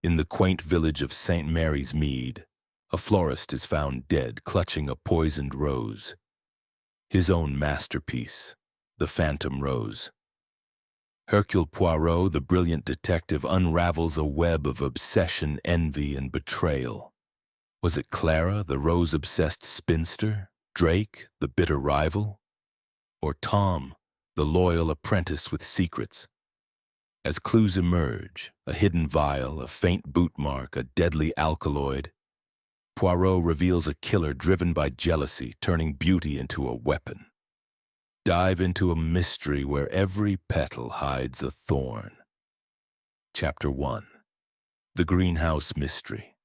In the quaint village of St. Mary's Mead, a florist is found dead, clutching a poisoned rose. His own masterpiece, the phantom rose. Hercule Poirot, the brilliant detective, unravels a web of obsession, envy, and betrayal. Was it Clara, the rose-obsessed spinster? Drake, the bitter rival? Or Tom, the loyal apprentice with secrets? As clues emerge, a hidden vial, a faint boot mark, a deadly alkaloid, Poirot reveals a killer driven by jealousy, turning beauty into a weapon. Dive into a mystery where every petal hides a thorn. Chapter 1. The Greenhouse Mystery.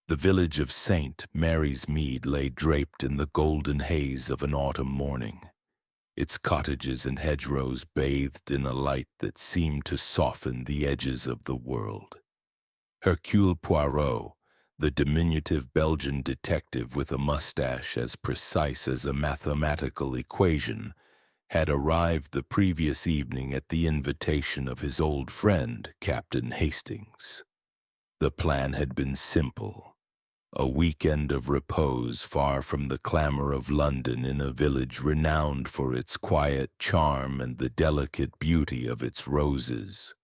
The village of St. Mary's Mead lay draped in the golden haze of an autumn morning, its cottages and hedgerows bathed in a light that seemed to soften the edges of the world. Hercule Poirot, the diminutive Belgian detective with a mustache as precise as a mathematical equation, had arrived the previous evening at the invitation of his old friend, Captain Hastings. The plan had been simple: a weekend of repose far from the clamor of London in a village renowned for its quiet charm and the delicate beauty of its roses.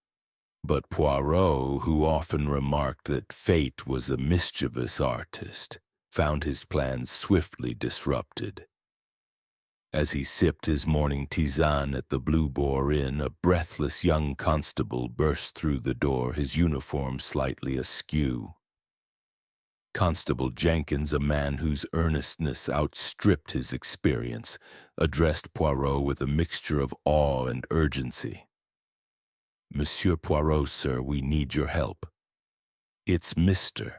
But Poirot, who often remarked that fate was a mischievous artist, found his plans swiftly disrupted. As he sipped his morning tisane at the Blue Boar Inn, a breathless young constable burst through the door, his uniform slightly askew. Constable Jenkins, a man whose earnestness outstripped his experience, addressed Poirot with a mixture of awe and urgency. "Monsieur Poirot, sir, we need your help. It's Mr.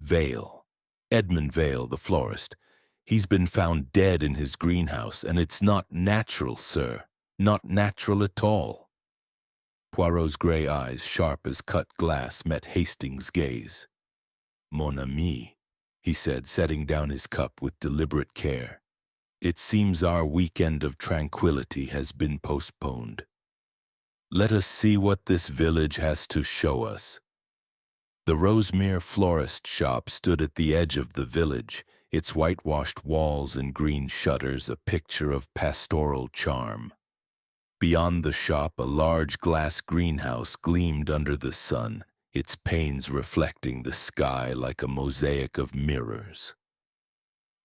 Vale, Edmund Vale, the florist. He's been found dead in his greenhouse, and it's not natural, sir. Not natural at all." Poirot's gray eyes, sharp as cut glass, met Hastings' gaze. "Mon ami," he said, setting down his cup with deliberate care, "it seems our weekend of tranquility has been postponed. Let us see what this village has to show us." The Rosemere florist shop stood at the edge of the village, its whitewashed walls and green shutters a picture of pastoral charm. Beyond the shop, a large glass greenhouse gleamed under the sun, its panes reflecting the sky like a mosaic of mirrors.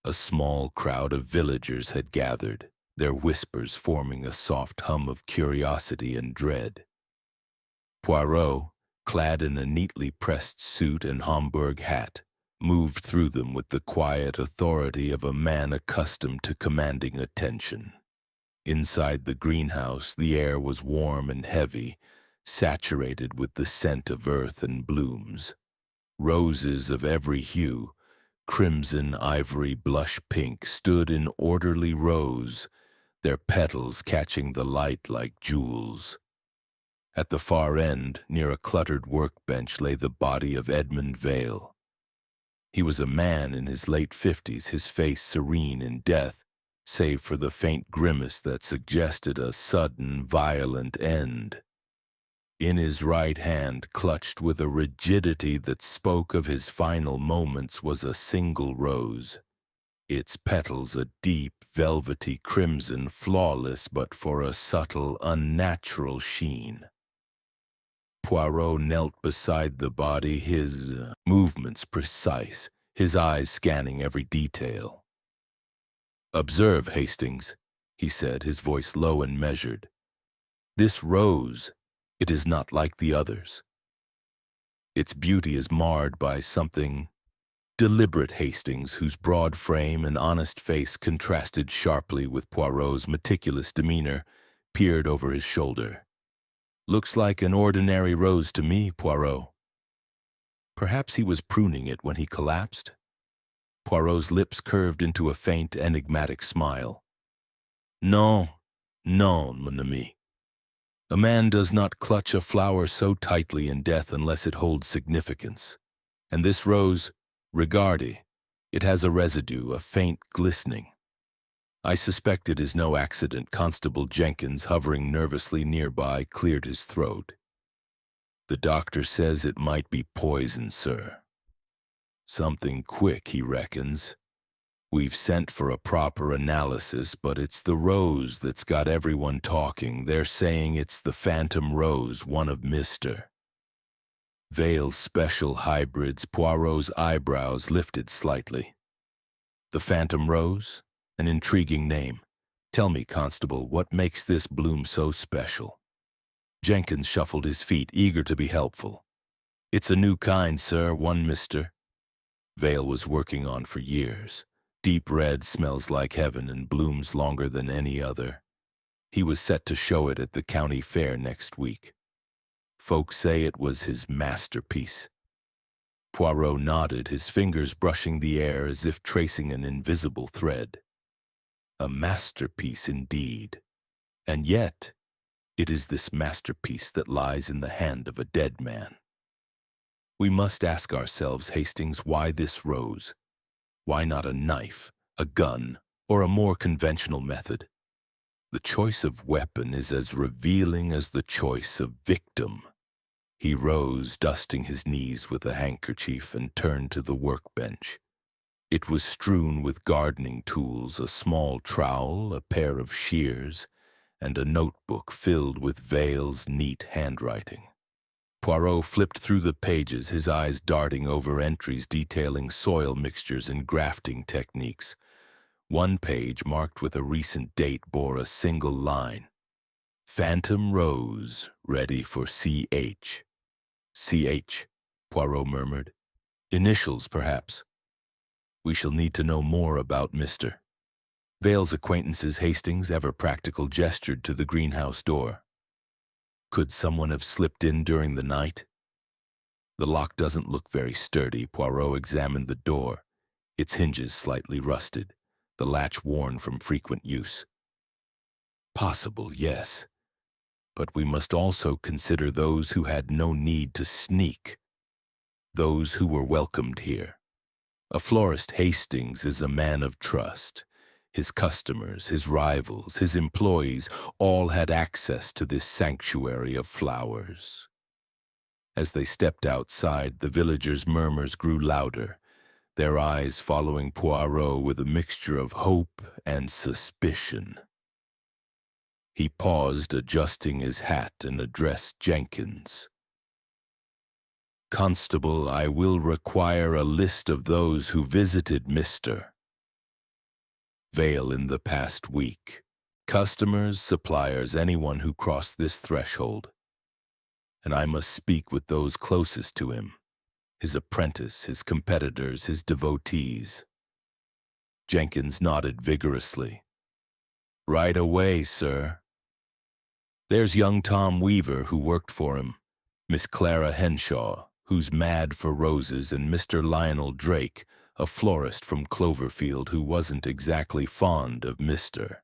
A small crowd of villagers had gathered, their whispers forming a soft hum of curiosity and dread. Poirot, clad in a neatly pressed suit and Homburg hat, moved through them with the quiet authority of a man accustomed to commanding attention. Inside the greenhouse, the air was warm and heavy, saturated with the scent of earth and blooms. Roses of every hue, crimson, ivory, blush pink, stood in orderly rows, their petals catching the light like jewels. At the far end, near a cluttered workbench, lay the body of Edmund Vale. He was a man in his late 50s, his face serene in death, save for the faint grimace that suggested a sudden, violent end. In his right hand, clutched with a rigidity that spoke of his final moments, was a single rose, its petals a deep, velvety crimson, flawless but for a subtle, unnatural sheen. Poirot knelt beside the body, his movements precise, his eyes scanning every detail. "Observe, Hastings," he said, his voice low and measured. "This rose, it is not like the others. Its beauty is marred by something deliberate." Hastings, whose broad frame and honest face contrasted sharply with Poirot's meticulous demeanor, peered over his shoulder. "Looks like an ordinary rose to me, Poirot." Perhaps he was pruning it when he collapsed? Poirot's lips curved into a faint, enigmatic smile. "Non, non, mon ami. A man does not clutch a flower so tightly in death unless it holds significance. And this rose, regarde, it has a residue, a faint glistening. I suspect it is no accident." Constable Jenkins, hovering nervously nearby, cleared his throat. The doctor says it might be poison, sir. Something quick, he reckons. We've sent for a proper analysis, but it's the rose that's got everyone talking. They're saying it's the phantom rose, one of Mr. Vale's special hybrids. Poirot's eyebrows lifted slightly. The phantom rose? An intriguing name. Tell me, Constable, what makes this bloom so special? Jenkins shuffled his feet, eager to be helpful. It's a new kind, sir, one Mr. Vale was working on for years. Deep red, smells like heaven, and blooms longer than any other. He was set to show it at the county fair next week. Folks say it was his masterpiece. Poirot nodded, his fingers brushing the air as if tracing an invisible thread. A masterpiece indeed. And yet, it is this masterpiece that lies in the hand of a dead man. We must ask ourselves, Hastings, why this rose? Why not a knife, a gun, or a more conventional method? The choice of weapon is as revealing as the choice of victim. He rose, dusting his knees with a handkerchief, and turned to the workbench. It was strewn with gardening tools, a small trowel, a pair of shears, and a notebook filled with Vale's neat handwriting. Poirot flipped through the pages, his eyes darting over entries detailing soil mixtures and grafting techniques. One page, marked with a recent date, bore a single line. Phantom Rose, ready for C.H. C.H., Poirot murmured. Initials, perhaps. We shall need to know more about Mr. Vale's acquaintances. Hastings, ever practical, gestured to the greenhouse door. Could someone have slipped in during the night? The lock doesn't look very sturdy. Poirot examined the door, its hinges slightly rusted, the latch worn from frequent use. Possible, yes. But we must also consider those who had no need to sneak, those who were welcomed here. A florist, Hastings, is a man of trust. His customers, his rivals, his employees all had access to this sanctuary of flowers. As they stepped outside, the villagers' murmurs grew louder, their eyes following Poirot with a mixture of hope and suspicion. He paused, adjusting his hat, and addressed Jenkins. Constable, I will require a list of those who visited Mr. Vale in the past week. Customers, suppliers, anyone who crossed this threshold. And I must speak with those closest to him, his apprentice, his competitors, his devotees. Jenkins nodded vigorously. Right away, sir. There's young Tom Weaver, who worked for him, Miss Clara Henshaw, who's mad for roses, and Mr. Lionel Drake, a florist from Cloverfield who wasn't exactly fond of Mr.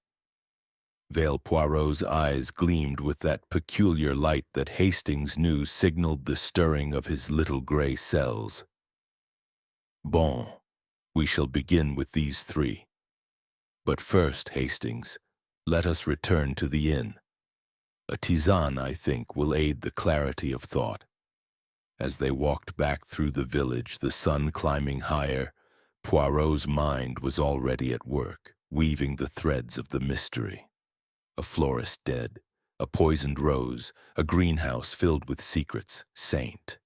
Vale. Poirot's eyes gleamed with that peculiar light that Hastings knew signaled the stirring of his little gray cells. Bon, we shall begin with these three. But first, Hastings, let us return to the inn. A tisane, I think, will aid the clarity of thought. As they walked back through the village, the sun climbing higher, Poirot's mind was already at work, weaving the threads of the mystery. A florist dead, a poisoned rose, a greenhouse filled with secrets, Saint.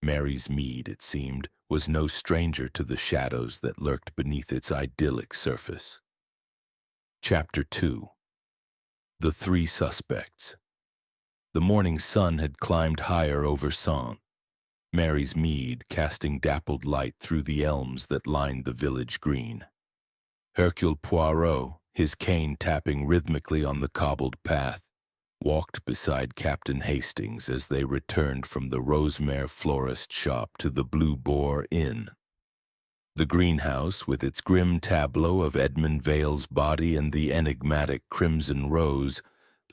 Mary's Mead, it seemed, was no stranger to the shadows that lurked beneath its idyllic surface. Chapter 2. The Three Suspects. The morning sun had climbed higher over Saint. Mary's Mead casting dappled light through the elms that lined the village green. Hercule Poirot, his cane tapping rhythmically on the cobbled path, walked beside Captain Hastings as they returned from the Rosemere florist shop to the Blue Boar Inn. The greenhouse, with its grim tableau of Edmund Vale's body and the enigmatic crimson rose,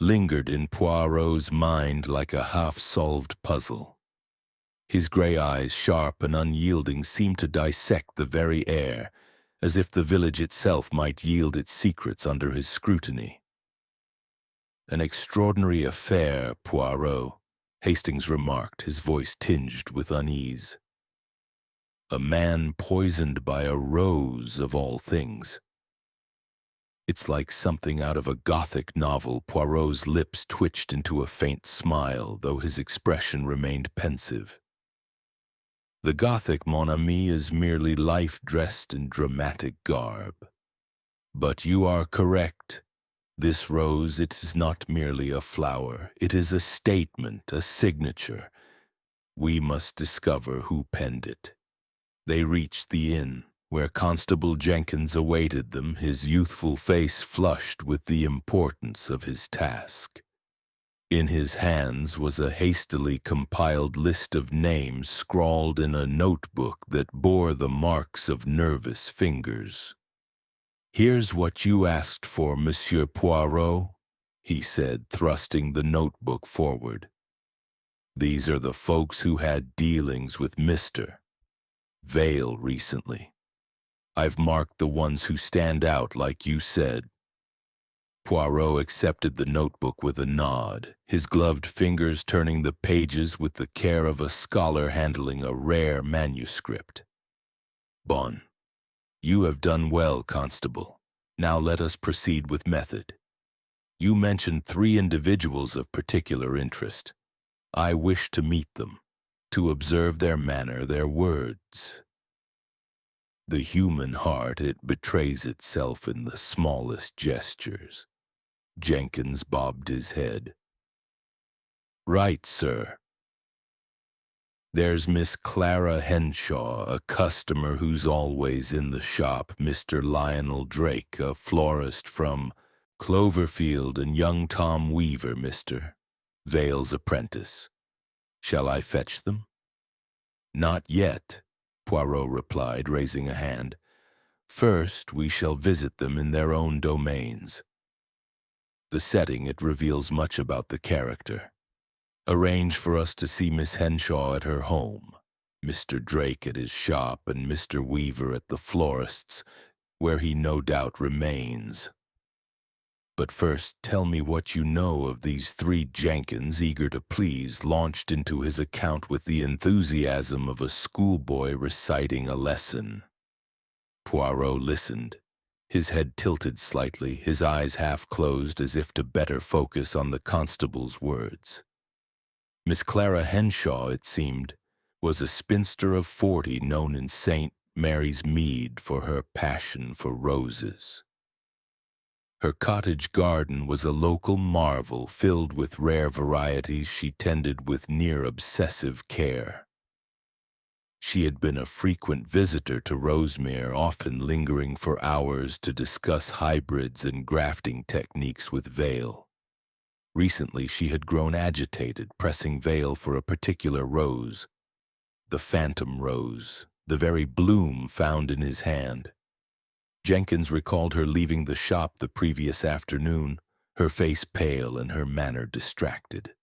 lingered in Poirot's mind like a half-solved puzzle. His gray eyes, sharp and unyielding, seemed to dissect the very air, as if the village itself might yield its secrets under his scrutiny. An extraordinary affair, Poirot, Hastings remarked, his voice tinged with unease. A man poisoned by a rose, of all things. It's like something out of a Gothic novel. Poirot's lips twitched into a faint smile, though his expression remained pensive. The Gothic, mon ami, is merely life dressed in dramatic garb. But you are correct. This rose, it is not merely a flower. It is a statement, a signature. We must discover who penned it. They reached the inn, where Constable Jenkins awaited them, his youthful face flushed with the importance of his task. In his hands was a hastily compiled list of names scrawled in a notebook that bore the marks of nervous fingers. "Here's what you asked for, Monsieur Poirot," he said, thrusting the notebook forward. "These are the folks who had dealings with Mr. Vale recently. I've marked the ones who stand out like you said." Poirot accepted the notebook with a nod, his gloved fingers turning the pages with the care of a scholar handling a rare manuscript. "Bon. You have done well, Constable. Now let us proceed with method. You mentioned 3 individuals of particular interest. I wish to meet them, to observe their manner, their words. The human heart, it betrays itself in the smallest gestures." Jenkins bobbed his head. "Right, sir. There's Miss Clara Henshaw, a customer who's always in the shop, Mr. Lionel Drake, a florist from Cloverfield, and young Tom Weaver, Mr. Vale's apprentice. Shall I fetch them?" "Not yet," Poirot replied, raising a hand. "First, we shall visit them in their own domains. The setting, it reveals much about the character. Arrange for us to see Miss Henshaw at her home, Mr. Drake at his shop, and Mr. Weaver at the florist's, where he no doubt remains. But first, tell me what you know of these 3 Jenkins, eager to please, launched into his account with the enthusiasm of a schoolboy reciting a lesson." Poirot listened, his head tilted slightly, his eyes half closed as if to better focus on the constable's words. Miss Clara Henshaw, it seemed, was a spinster of 40 known in St. Mary's Mead for her passion for roses. Her cottage garden was a local marvel filled with rare varieties she tended with near-obsessive care. She had been a frequent visitor to Rosemere, often lingering for hours to discuss hybrids and grafting techniques with Vale. Recently she had grown agitated, pressing Vale for a particular rose, the phantom rose, the very bloom found in his hand. Jenkins recalled her leaving the shop the previous afternoon, her face pale and her manner distracted.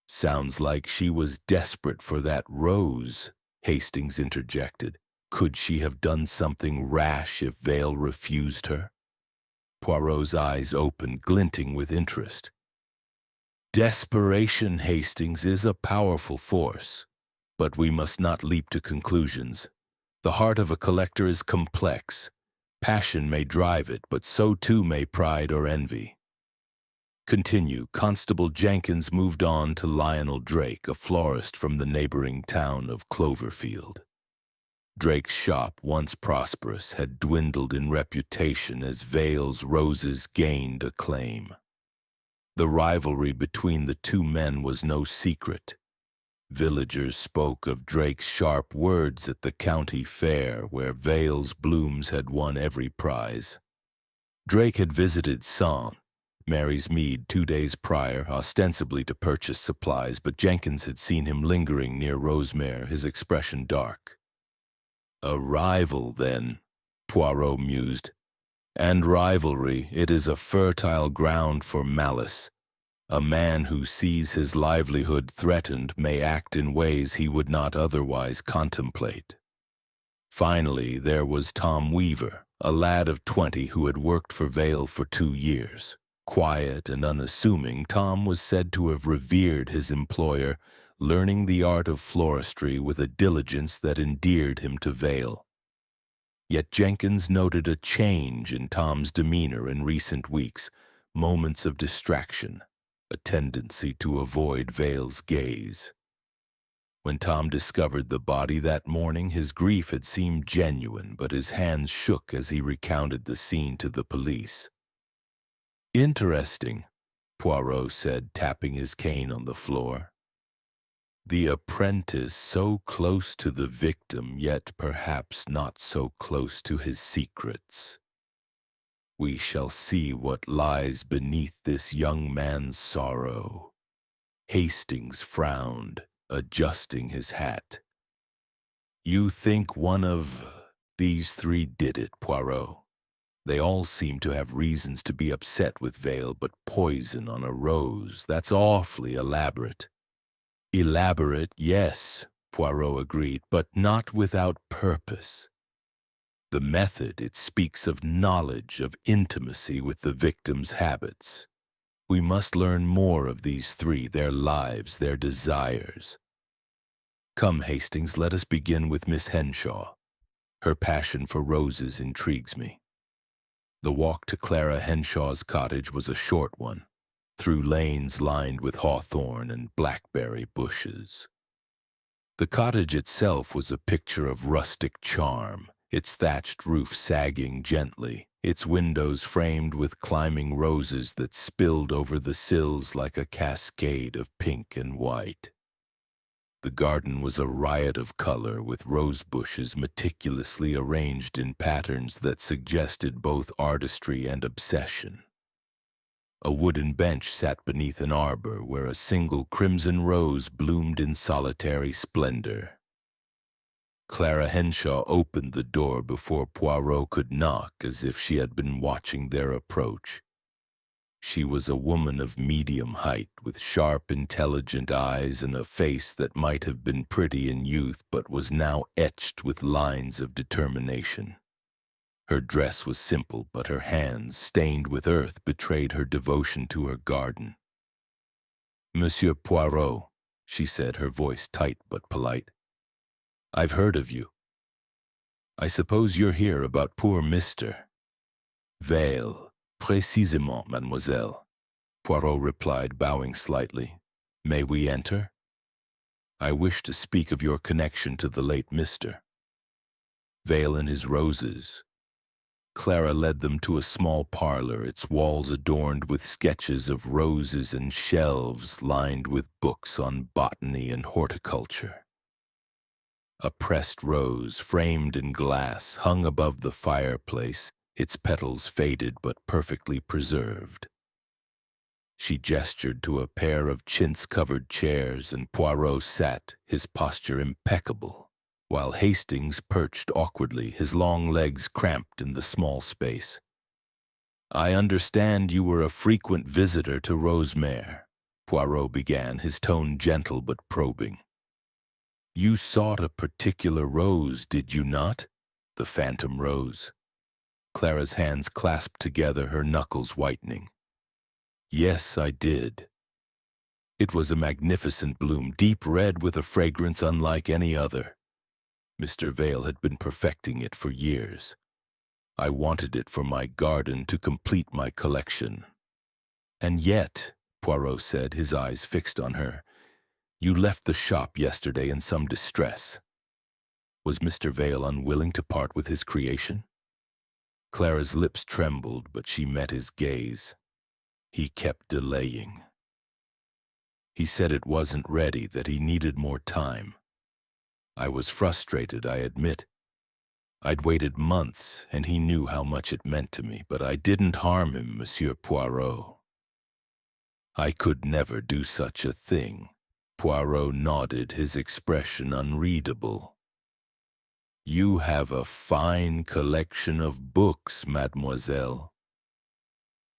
"Sounds like she was desperate for that rose," Hastings interjected. "Could she have done something rash if Vale refused her?" Poirot's eyes opened, glinting with interest. "Desperation, Hastings, is a powerful force, but we must not leap to conclusions. The heart of a collector is complex. Passion may drive it, but so too may pride or envy." Continue. Constable Jenkins moved on to Lionel Drake, a florist from the neighboring town of Cloverfield. Drake's shop, once prosperous, had dwindled in reputation as Vale's roses gained acclaim. The rivalry between the 2 men was no secret. Villagers spoke of Drake's sharp words at the county fair, where Vale's blooms had won every prize. Drake had visited St. Mary's Mead 2 days prior, ostensibly to purchase supplies, but Jenkins had seen him lingering near Rosemere, his expression dark. "A rival, then," Poirot mused. "And rivalry, it is a fertile ground for malice. A man who sees his livelihood threatened may act in ways he would not otherwise contemplate." Finally, there was Tom Weaver, a lad of 20 who had worked for Vale for 2 years. Quiet and unassuming, Tom was said to have revered his employer, learning the art of floristry with a diligence that endeared him to Vale. Yet Jenkins noted a change in Tom's demeanor in recent weeks, moments of distraction, a tendency to avoid Vale's gaze. When Tom discovered the body that morning, his grief had seemed genuine, but his hands shook as he recounted the scene to the police. "Interesting," Poirot said, tapping his cane on the floor. "The apprentice so close to the victim, yet perhaps not so close to his secrets. We shall see what lies beneath this young man's sorrow." Hastings frowned, adjusting his hat. "You think one of these three did it, Poirot? They all seem to have reasons to be upset with Vale, but poison on a rose, that's awfully elaborate." "Elaborate, yes," Poirot agreed, "but not without purpose. The method, it speaks of knowledge, of intimacy with the victim's habits. We must learn more of these three, their lives, their desires. Come, Hastings, let us begin with Miss Henshaw. Her passion for roses intrigues me." The walk to Clara Henshaw's cottage was a short one, through lanes lined with hawthorn and blackberry bushes. The cottage itself was a picture of rustic charm, its thatched roof sagging gently, its windows framed with climbing roses that spilled over the sills like a cascade of pink and white. The garden was a riot of color, with rose bushes meticulously arranged in patterns that suggested both artistry and obsession. A wooden bench sat beneath an arbor where a single crimson rose bloomed in solitary splendor. Clara Henshaw opened the door before Poirot could knock, as if she had been watching their approach. She was a woman of medium height, with sharp, intelligent eyes and a face that might have been pretty in youth but was now etched with lines of determination. Her dress was simple, but her hands, stained with earth, betrayed her devotion to her garden. "Monsieur Poirot," she said, her voice tight but polite, "I've heard of you. I suppose you're here about poor Mr. Vale." "Précisément, mademoiselle," Poirot replied, bowing slightly. "May we enter? I wish to speak of your connection to the late Mr. Vale and his roses." Clara led them to a small parlor, its walls adorned with sketches of roses and shelves lined with books on botany and horticulture. A pressed rose, framed in glass, hung above the fireplace, its petals faded but perfectly preserved. She gestured to a pair of chintz-covered chairs, and Poirot sat, his posture impeccable, while Hastings perched awkwardly, his long legs cramped in the small space. "I understand you were a frequent visitor to Rosemere," Poirot began, his tone gentle but probing. "You sought a particular rose, did you not? The phantom rose." Clara's hands clasped together, her knuckles whitening. "Yes, I did. It was a magnificent bloom, deep red with a fragrance unlike any other. Mr. Vale had been perfecting it for years. I wanted it for my garden to complete my collection." "And yet," Poirot said, his eyes fixed on her, "you left the shop yesterday in some distress. Was Mr. Vale unwilling to part with his creation?" Clara's lips trembled, but she met his gaze. "He kept delaying. He said it wasn't ready, that he needed more time. I was frustrated, I admit. I'd waited months, and he knew how much it meant to me, but I didn't harm him, Monsieur Poirot. I could never do such a thing." Poirot nodded, his expression unreadable. "You have a fine collection of books, mademoiselle.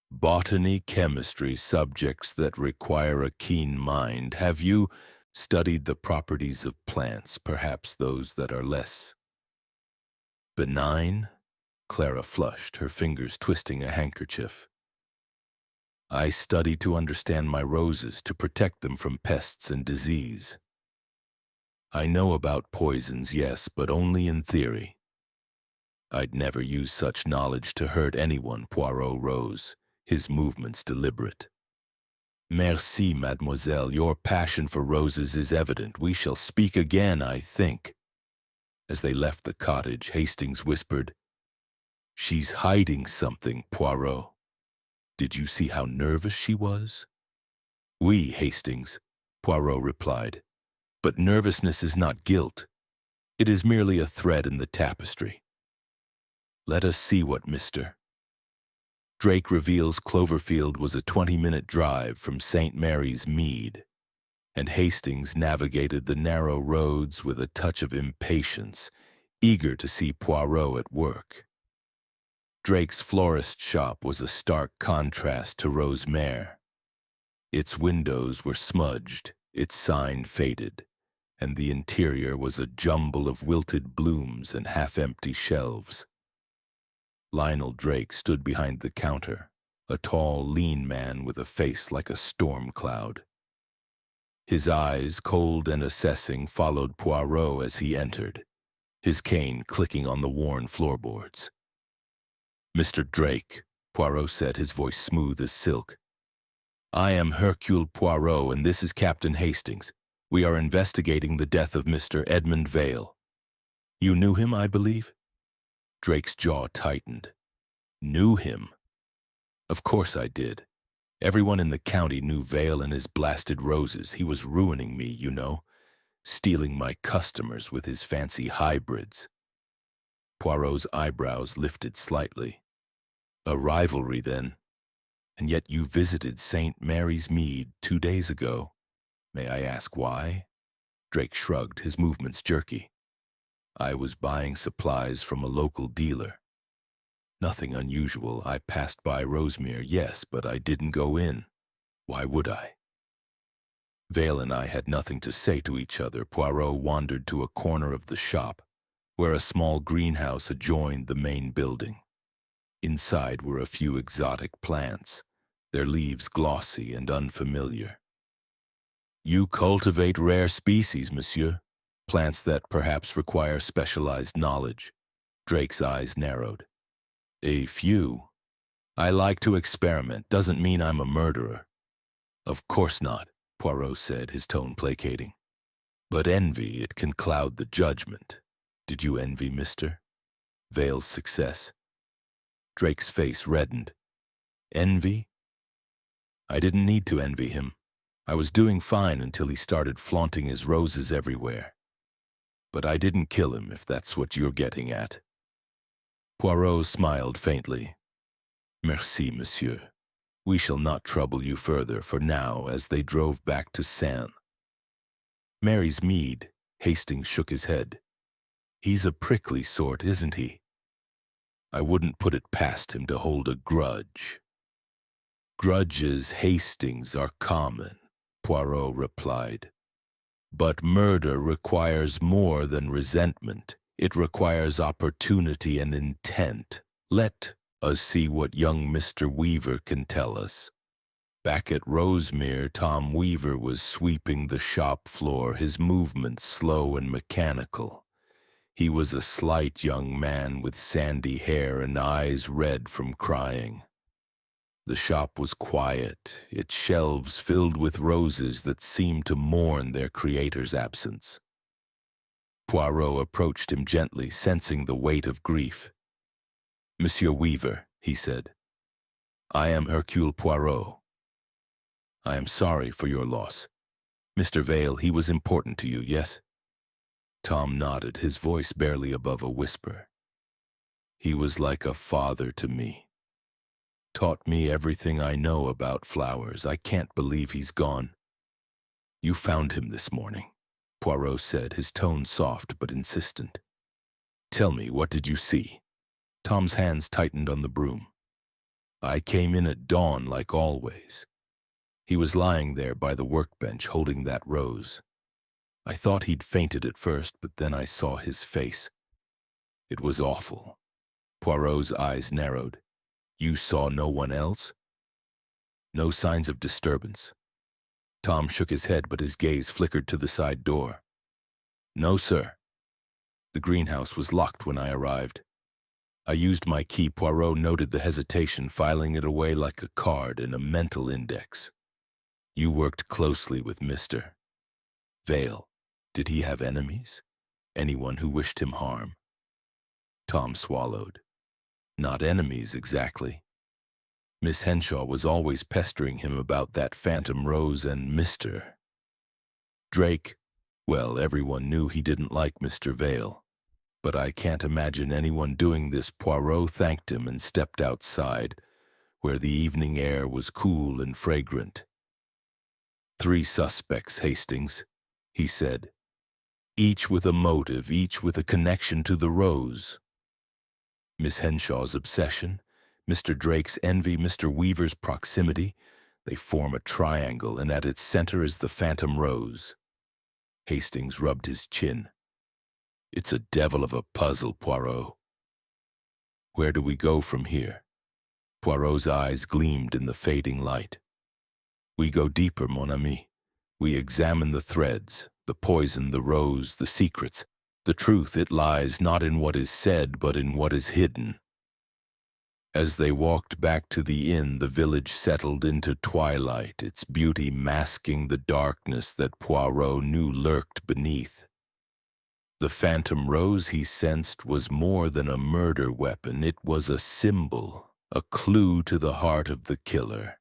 Botany, chemistry, subjects that require a keen mind. Have you studied the properties of plants, perhaps those that are less benign?" Clara flushed, her fingers twisting a handkerchief. I study to understand my roses, to protect them from pests and disease. I know about poisons, yes, but only in theory. I'd never use such knowledge to hurt anyone, Poirot rose, his movements deliberate. Merci, mademoiselle, your passion for roses is evident. We shall speak again, I think. As they left the cottage, Hastings whispered, "She's hiding something, Poirot. Did you see how nervous she was?" "Oui, Hastings," Poirot replied. "But nervousness is not guilt. It is merely a thread in the tapestry. Let us see what Mr. Drake reveals Cloverfield was a 20-minute drive from St. Mary's Mead, and Hastings navigated the narrow roads with a touch of impatience, eager to see Poirot at work. Drake's florist shop was a stark contrast to Rosemere. Its windows were smudged, its sign faded, and the interior was a jumble of wilted blooms and half-empty shelves. Lionel Drake stood behind the counter, a tall, lean man with a face like a storm cloud. His eyes, cold and assessing, followed Poirot as he entered, his cane clicking on the worn floorboards. "Mr. Drake," Poirot said, his voice smooth as silk. "I am Hercule Poirot, and this is Captain Hastings. We are investigating the death of Mr. Edmund Vale. You knew him, I believe?" Drake's jaw tightened. "Knew him? Of course I did. Everyone in the county knew Vale and his blasted roses. He was ruining me, you know, stealing my customers with his fancy hybrids." Poirot's eyebrows lifted slightly. "A rivalry, then? And yet you visited St. Mary's Mead 2 days ago. May I ask why?" Drake shrugged, his movements jerky. "I was buying supplies from a local dealer. Nothing unusual. I passed by Rosemere, yes, but I didn't go in. Why would I?" Vale and I had nothing to say to each other. Poirot wandered to a corner of the shop, where a small greenhouse adjoined the main building. Inside were a few exotic plants, their leaves glossy and unfamiliar. "You cultivate rare species, monsieur, plants that perhaps require specialized knowledge." Drake's eyes narrowed. "A few. I like to experiment. Doesn't mean I'm a murderer." "Of course not," Poirot said, his tone placating. "But envy, it can cloud the judgment. Did you envy Mr. Vale's success?" Drake's face reddened. "Envy? I didn't need to envy him. I was doing fine until he started flaunting his roses everywhere. But I didn't kill him, if that's what you're getting at." Poirot smiled faintly. "Merci, monsieur. We shall not trouble you further for now," as they drove back to St. Mary's Mead. Hastings shook his head. "He's a prickly sort, isn't he? I wouldn't put it past him to hold a grudge." "Grudges, Hastings, are common," Poirot replied. "But murder requires more than resentment. It requires opportunity and intent. Let us see what young Mr. Weaver can tell us." Back at Rosemere, Tom Weaver was sweeping the shop floor, his movements slow and mechanical. He was a slight young man with sandy hair and eyes red from crying. The shop was quiet, its shelves filled with roses that seemed to mourn their creator's absence. Poirot approached him gently, sensing the weight of grief. "Monsieur Weaver," he said, "I am Hercule Poirot. I am sorry for your loss. Mr. Vale, he was important to you, yes?" Tom nodded, his voice barely above a whisper. "He was like a father to me. Taught me everything I know about flowers. I can't believe he's gone." "You found him this morning," Poirot said, his tone soft but insistent. "Tell me, what did you see?" Tom's hands tightened on the broom. "I came in at dawn like always. He was lying there by the workbench holding that rose. I thought he'd fainted at first, but then I saw his face. It was awful." Poirot's eyes narrowed. "You saw no one else?" No signs of disturbance. Tom shook his head, but his gaze flickered to the side door. No, sir. The greenhouse was locked when I arrived. I used my key. Poirot noted the hesitation, filing it away like a card in a mental index. You worked closely with Mr. Vale. Did he have enemies? Anyone who wished him harm? Tom swallowed. Not enemies, exactly. Miss Henshaw was always pestering him about that phantom rose, and Mr. Drake, well, everyone knew he didn't like Mr. Vale. But I can't imagine anyone doing this. Poirot thanked him and stepped outside, where the evening air was cool and fragrant. 3 suspects, Hastings, he said. Each with a motive, each with a connection to the rose. Miss Henshaw's obsession, Mr. Drake's envy, Mr. Weaver's proximity, they form a triangle, and at its center is the phantom rose. Hastings rubbed his chin. It's a devil of a puzzle, Poirot. Where do we go from here? Poirot's eyes gleamed in the fading light. We go deeper, mon ami. We examine the threads, the poison, the rose, the secrets. The truth, it lies not in what is said, but in what is hidden. As they walked back to the inn, the village settled into twilight, its beauty masking the darkness that Poirot knew lurked beneath. The phantom rose, he sensed, was more than a murder weapon. It was a symbol, a clue to the heart of the killer.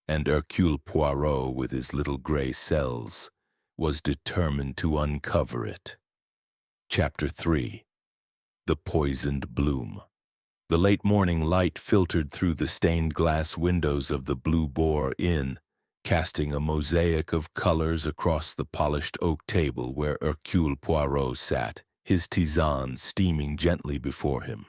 And Hercule Poirot, with his little gray cells, was determined to uncover it. Chapter 3. The Poisoned Bloom. The late morning light filtered through the stained glass windows of the Blue Boar Inn, casting a mosaic of colors across the polished oak table where Hercule Poirot sat, his tisane steaming gently before him.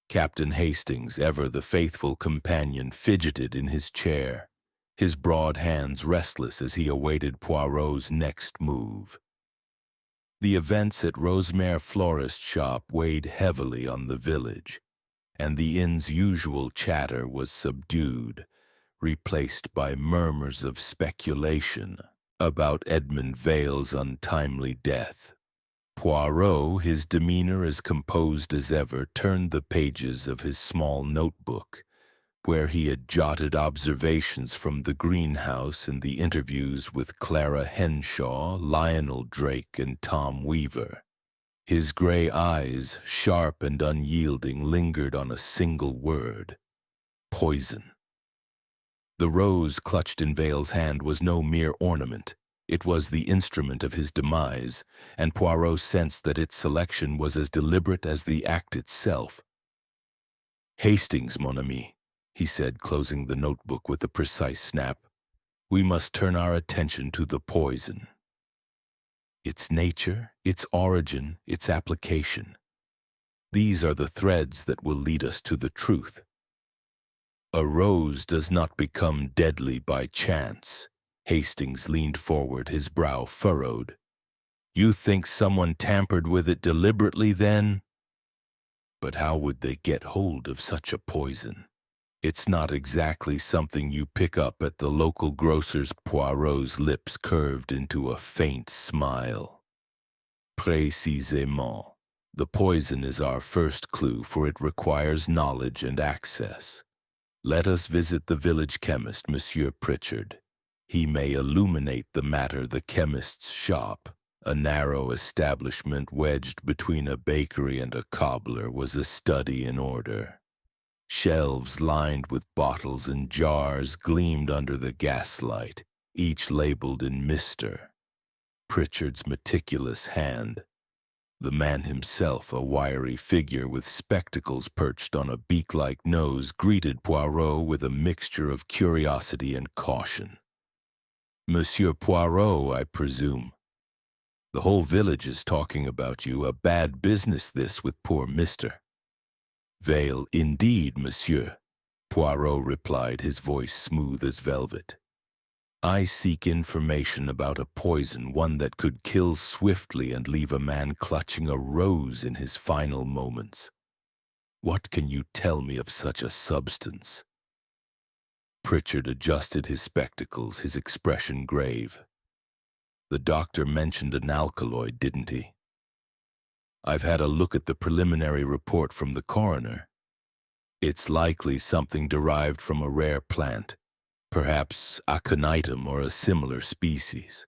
Captain Hastings, ever the faithful companion, fidgeted in his chair, his broad hands restless as he awaited Poirot's next move. The events at Rosemere Florist shop weighed heavily on the village, and the inn's usual chatter was subdued, replaced by murmurs of speculation about Edmund Vale's untimely death. Poirot, his demeanor as composed as ever, turned the pages of his small notebook, where he had jotted observations from the greenhouse and the interviews with Clara Henshaw, Lionel Drake, and Tom Weaver. His gray eyes, sharp and unyielding, lingered on a single word: poison. The rose clutched in Vale's hand was no mere ornament. It was the instrument of his demise, and Poirot sensed that its selection was as deliberate as the act itself. Hastings, mon ami, he said, closing the notebook with a precise snap. We must turn our attention to the poison. Its nature, its origin, its application. These are the threads that will lead us to the truth. A rose does not become deadly by chance. Hastings leaned forward, his brow furrowed. You think someone tampered with it deliberately, then? But how would they get hold of such a poison? It's not exactly something you pick up at the local grocer's. Poirot's lips curved into a faint smile. Précisément. The poison is our first clue, for it requires knowledge and access. Let us visit the village chemist, Monsieur Pritchard. He may illuminate the matter. The chemist's shop, a narrow establishment wedged between a bakery and a cobbler, was a study in order. Shelves lined with bottles and jars gleamed under the gaslight, each labeled in Mr. Pritchard's meticulous hand. The man himself, a wiry figure with spectacles perched on a beak-like nose, greeted Poirot with a mixture of curiosity and caution. Monsieur Poirot, I presume. The whole village is talking about you. A bad business, this, with poor Mr. Vale, indeed, monsieur, Poirot replied, his voice smooth as velvet. I seek information about a poison, one that could kill swiftly and leave a man clutching a rose in his final moments. What can you tell me of such a substance? Pritchard adjusted his spectacles, his expression grave. The doctor mentioned an alkaloid, didn't he? I've had a look at the preliminary report from the coroner. It's likely something derived from a rare plant, perhaps aconitum or a similar species.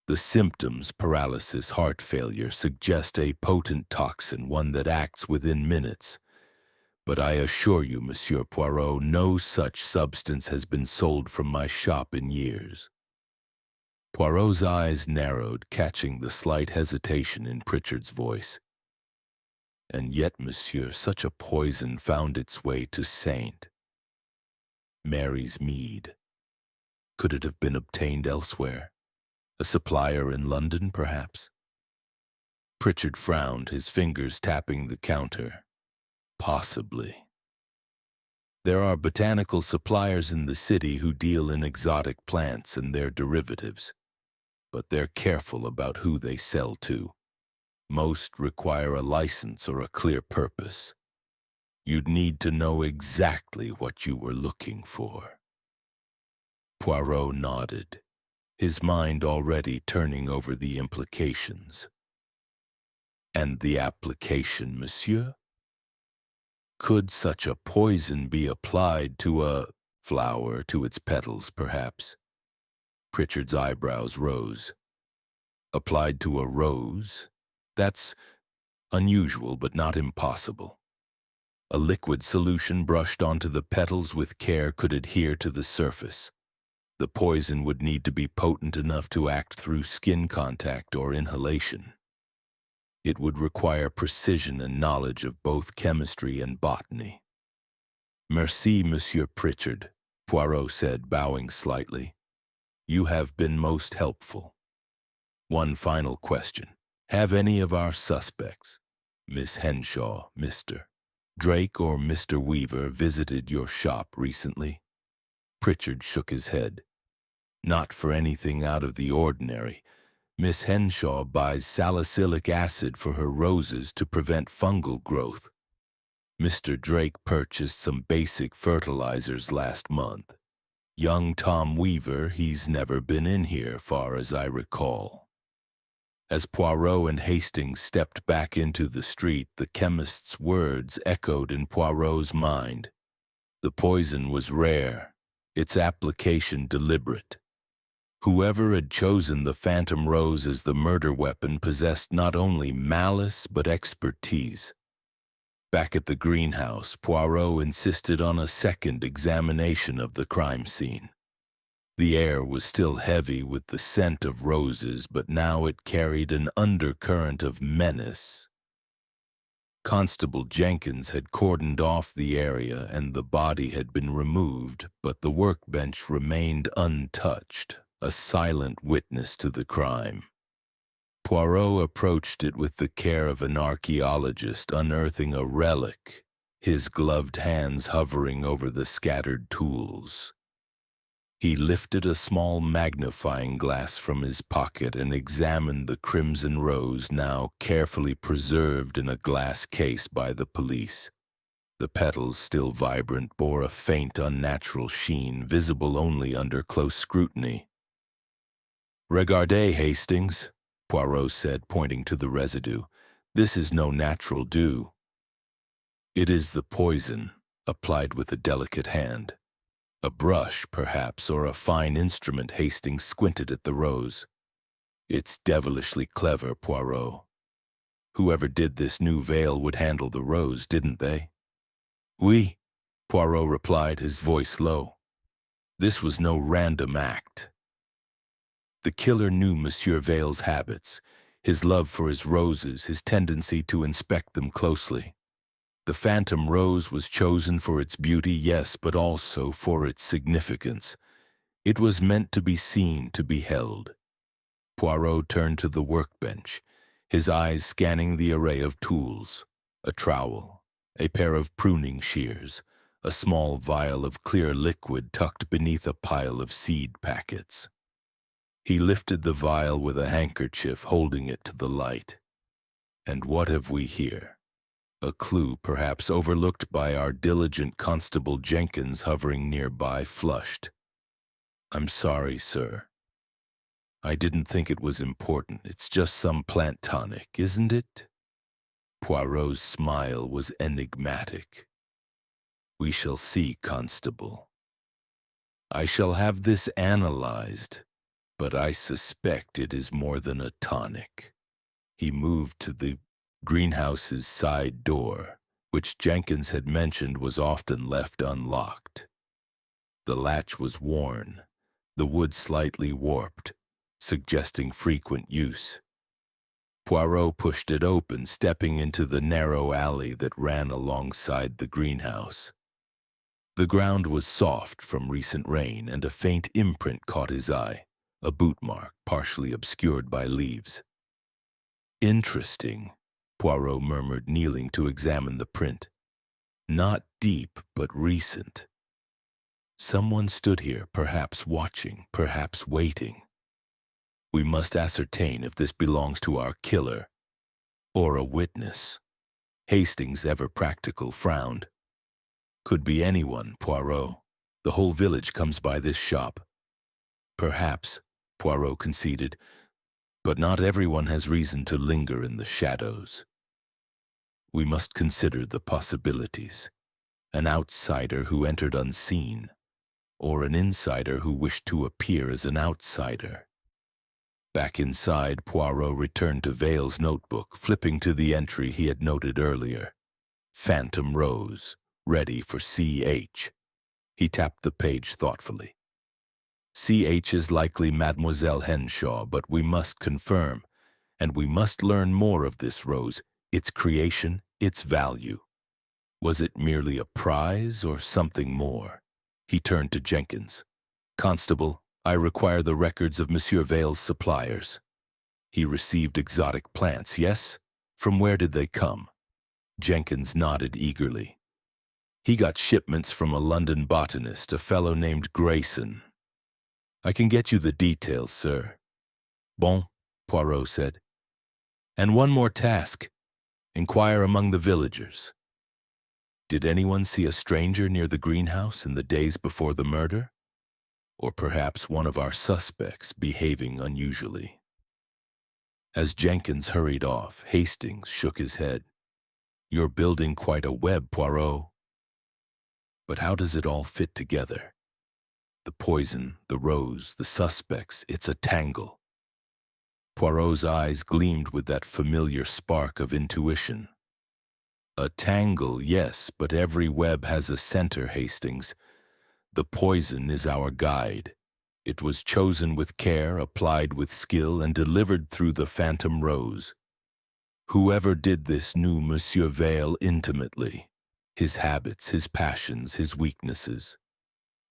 The symptoms, paralysis, heart failure, suggest a potent toxin, one that acts within minutes. But I assure you, Monsieur Poirot, no such substance has been sold from my shop in years. Poirot's eyes narrowed, catching the slight hesitation in Pritchard's voice. And yet, monsieur, such a poison found its way to St. Mary's Mead. Could it have been obtained elsewhere? A supplier in London, perhaps? Pritchard frowned, his fingers tapping the counter. Possibly. There are botanical suppliers in the city who deal in exotic plants and their derivatives, but they're careful about who they sell to. Most require a license or a clear purpose. You'd need to know exactly what you were looking for. Poirot nodded, his mind already turning over the implications. And the application, monsieur? Could such a poison be applied to a flower, to its petals, perhaps? Pritchard's eyebrows rose. Applied to a rose? That's unusual, but not impossible. A liquid solution brushed onto the petals with care could adhere to the surface. The poison would need to be potent enough to act through skin contact or inhalation. It would require precision and knowledge of both chemistry and botany. Merci, Monsieur Pritchard, Poirot said, bowing slightly. You have been most helpful. One final question. Have any of our suspects, Miss Henshaw, Mr. Drake, or Mr. Weaver, visited your shop recently? Pritchard shook his head. Not for anything out of the ordinary. Miss Henshaw buys salicylic acid for her roses to prevent fungal growth. Mr. Drake purchased some basic fertilizers last month. Young Tom Weaver, he's never been in here, far as I recall. As Poirot and Hastings stepped back into the street, the chemist's words echoed in Poirot's mind. The poison was rare, its application deliberate. Whoever had chosen the phantom rose as the murder weapon possessed not only malice but expertise. Back at the greenhouse, Poirot insisted on a second examination of the crime scene. The air was still heavy with the scent of roses, but now it carried an undercurrent of menace. Constable Jenkins had cordoned off the area and the body had been removed, but the workbench remained untouched, a silent witness to the crime. Poirot approached it with the care of an archaeologist unearthing a relic, his gloved hands hovering over the scattered tools. He lifted a small magnifying glass from his pocket and examined the crimson rose now carefully preserved in a glass case by the police. The petals, still vibrant, bore a faint, unnatural sheen, visible only under close scrutiny. "Regardez, Hastings," Poirot said, pointing to the residue. "This is no natural dew. It is the poison, applied with a delicate hand. A brush, perhaps, or a fine instrument." Hastings squinted at the rose. "It's devilishly clever, Poirot. Whoever did this new veil would handle the rose, didn't they?" "Oui," Poirot replied, his voice low. "This was no random act. The killer knew Monsieur Vale's habits, his love for his roses, his tendency to inspect them closely. The phantom rose was chosen for its beauty, yes, but also for its significance. It was meant to be seen, to be held. Poirot turned to the workbench, his eyes scanning the array of tools. A trowel, a pair of pruning shears, a small vial of clear liquid tucked beneath a pile of seed packets. He lifted the vial with a handkerchief, holding it to the light. "And what have we here?" A clue perhaps overlooked by our diligent Constable Jenkins hovering nearby flushed. "I'm sorry, sir. I didn't think it was important. It's just some plant tonic, isn't it?" Poirot's smile was enigmatic. "We shall see, Constable. I shall have this analyzed, but I suspect it is more than a tonic." He moved to the greenhouse's side door, which Jenkins had mentioned was often left unlocked. The latch was worn, the wood slightly warped, suggesting frequent use. Poirot pushed it open, stepping into the narrow alley that ran alongside the greenhouse. The ground was soft from recent rain, and a faint imprint caught his eye, a boot mark partially obscured by leaves. "Interesting," Poirot murmured, kneeling to examine the print. "Not deep, but recent. Someone stood here, perhaps watching, perhaps waiting. We must ascertain if this belongs to our killer or a witness." Hastings, ever practical, frowned. "Could be anyone, Poirot. The whole village comes by this shop." "Perhaps," Poirot conceded, "but not everyone has reason to linger in the shadows. We must consider the possibilities. An outsider who entered unseen, or an insider who wished to appear as an outsider." Back inside, Poirot returned to Vale's notebook, flipping to the entry he had noted earlier. "Phantom Rose, ready for C.H." He tapped the page thoughtfully. "C.H. is likely Mademoiselle Henshaw, but we must confirm, and we must learn more of this rose, its creation, its value. Was it merely a prize or something more?" He turned to Jenkins. "Constable, I require the records of Monsieur Vale's suppliers. He received exotic plants, yes? From where did they come?" Jenkins nodded eagerly. "He got shipments from a London botanist, a fellow named Grayson. I can get you the details, sir." "Bon," Poirot said. "And one more task. Inquire among the villagers. Did anyone see a stranger near the greenhouse in the days before the murder? Or perhaps one of our suspects behaving unusually?" As Jenkins hurried off, Hastings shook his head. "You're building quite a web, Poirot. But how does it all fit together? The poison, the rose, the suspects, it's a tangle." Poirot's eyes gleamed with that familiar spark of intuition. "A tangle, yes, but every web has a center, Hastings. The poison is our guide. It was chosen with care, applied with skill, and delivered through the phantom rose. Whoever did this knew Monsieur Vale intimately, his habits, his passions, his weaknesses.